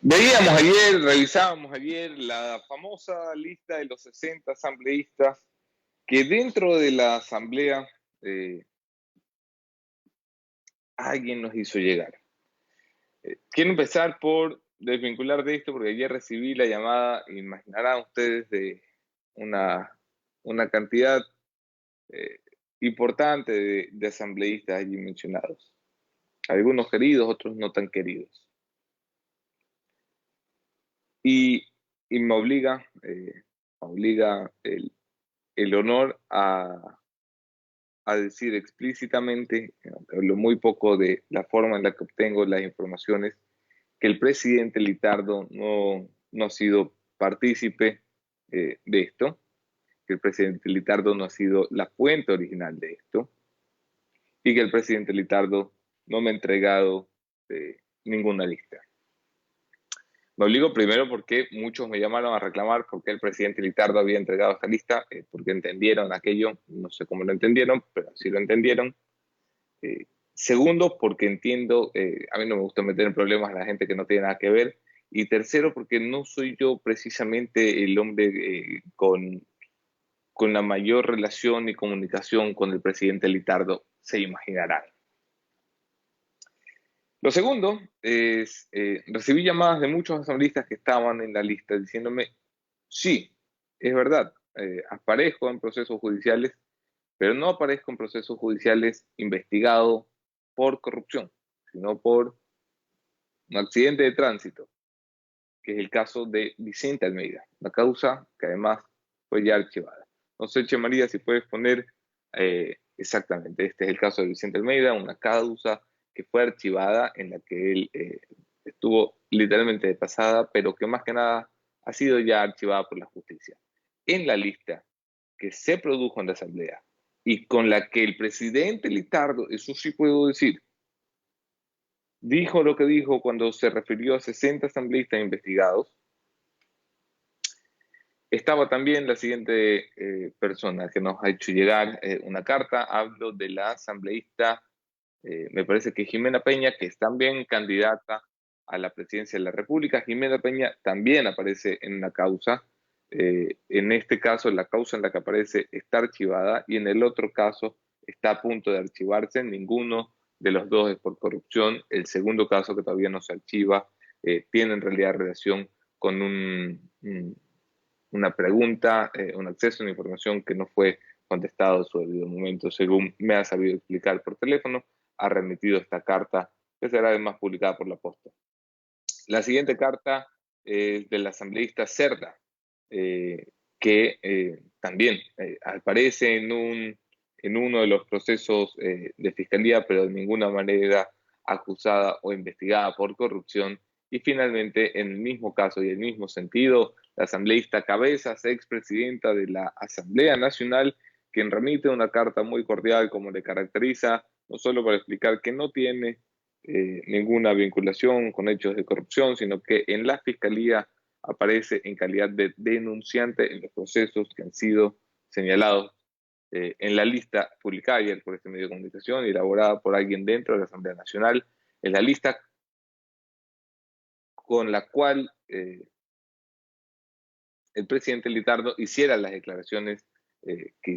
Veíamos ayer, revisábamos ayer la famosa lista de los 60 asambleístas que dentro de la asamblea alguien nos hizo llegar. Quiero empezar por desvincular de esto porque ayer recibí la llamada, imaginarán ustedes, de una cantidad importante de asambleístas allí mencionados. Algunos queridos, otros no tan queridos. Y me obliga el honor a decir explícitamente, aunque hablo muy poco de la forma en la que obtengo las informaciones, que el presidente Litardo no ha sido partícipe de esto, que el presidente Litardo no ha sido la fuente original de esto, y que el presidente Litardo no me ha entregado ninguna lista. Me obligo primero porque muchos me llamaron a reclamar porque el presidente Litardo había entregado esta lista, porque entendieron aquello, no sé cómo lo entendieron, pero sí lo entendieron. Segundo, porque entiendo, a mí no me gusta meter en problemas a la gente que no tiene nada que ver. Y tercero, porque no soy yo precisamente el hombre con la mayor relación y comunicación con el presidente Litardo, se imaginarán. Lo segundo es, recibí llamadas de muchos asambleístas que estaban en la lista diciéndome, sí, es verdad, aparezco en procesos judiciales, pero no aparezco en procesos judiciales investigado por corrupción, sino por un accidente de tránsito, que es el caso de Vicente Almeida, una causa que además fue ya archivada. No sé, Che María, si puedes poner exactamente, este es el caso de Vicente Almeida, una causa que fue archivada, en la que él estuvo literalmente de pasada, pero que más que nada ha sido ya archivada por la justicia. En la lista que se produjo en la asamblea y con la que el presidente Litardo, eso sí puedo decir, dijo lo que dijo cuando se refirió a 60 asambleístas investigados, estaba también la siguiente persona que nos ha hecho llegar una carta. Hablo de la asambleísta, me parece que Jimena Peña, que es también candidata a la presidencia de la República. Jimena Peña también aparece en una causa. En este caso, la causa en la que aparece está archivada y en el otro caso está a punto de archivarse. Ninguno de los dos es por corrupción. El segundo caso, que todavía no se archiva, tiene en realidad relación con una pregunta, un acceso a una información que no fue contestado en su debido momento, según me ha sabido explicar por teléfono. Ha remitido esta carta, que será además publicada por la posta. La siguiente carta es del asambleísta Cerda, que también aparece en uno de los procesos de fiscalía, pero de ninguna manera acusada o investigada por corrupción. Y finalmente, en el mismo caso y en el mismo sentido, la asambleísta Cabezas, expresidenta de la Asamblea Nacional, quien remite una carta muy cordial, como le caracteriza, no solo para explicar que no tiene ninguna vinculación con hechos de corrupción, sino que en la Fiscalía aparece en calidad de denunciante en los procesos que han sido señalados en la lista publicada ayer por este medio de comunicación y elaborada por alguien dentro de la Asamblea Nacional. En la lista con la cual el presidente Litardo hiciera las declaraciones que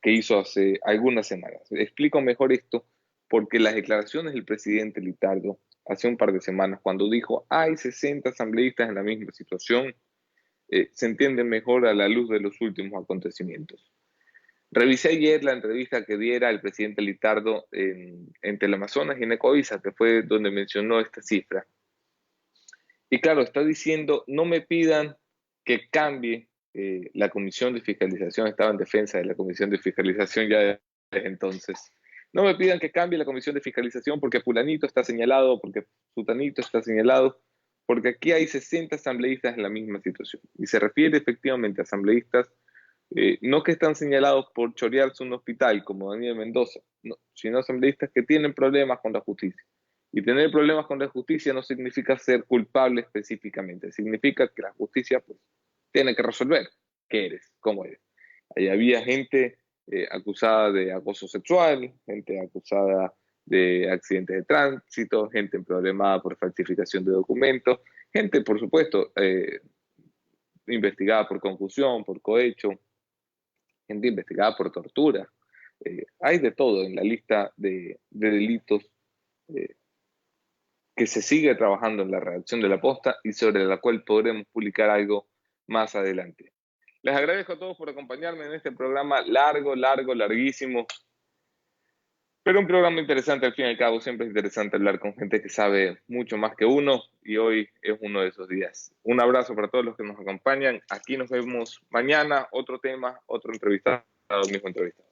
hizo hace algunas semanas. Explico mejor esto porque las declaraciones del presidente Litardo hace un par de semanas, cuando dijo hay 60 asambleístas en la misma situación, se entienden mejor a la luz de los últimos acontecimientos. Revisé ayer la entrevista que diera el presidente Litardo en Teleamazonas y en Ecoavisa, que fue donde mencionó esta cifra. Y claro, está diciendo, no me pidan que cambie la comisión de fiscalización, estaba en defensa de la comisión de fiscalización ya desde entonces. No me pidan que cambie la comisión de fiscalización porque fulanito está señalado, porque sutanito está señalado, porque aquí hay 60 asambleístas en la misma situación. Y se refiere efectivamente a asambleístas no que están señalados por chorearse un hospital como Daniel Mendoza, no, sino asambleístas que tienen problemas con la justicia. Y tener problemas con la justicia no significa ser culpable específicamente, significa que la justicia pues, tiene que resolver qué eres, cómo eres. Ahí había gente acusada de acoso sexual, gente acusada de accidentes de tránsito, gente problemada por falsificación de documentos, gente, por supuesto, investigada por concusión, por cohecho, gente investigada por tortura. Hay de todo en la lista de delitos que se sigue trabajando en la redacción de La Posta y sobre la cual podremos publicar algo más adelante. Les agradezco a todos por acompañarme en este programa larguísimo, pero un programa interesante al fin y al cabo. Siempre es interesante hablar con gente que sabe mucho más que uno y hoy es uno de esos días. Un abrazo para todos los que nos acompañan. Aquí nos vemos mañana, otro tema, otro entrevistado, mismo entrevistado.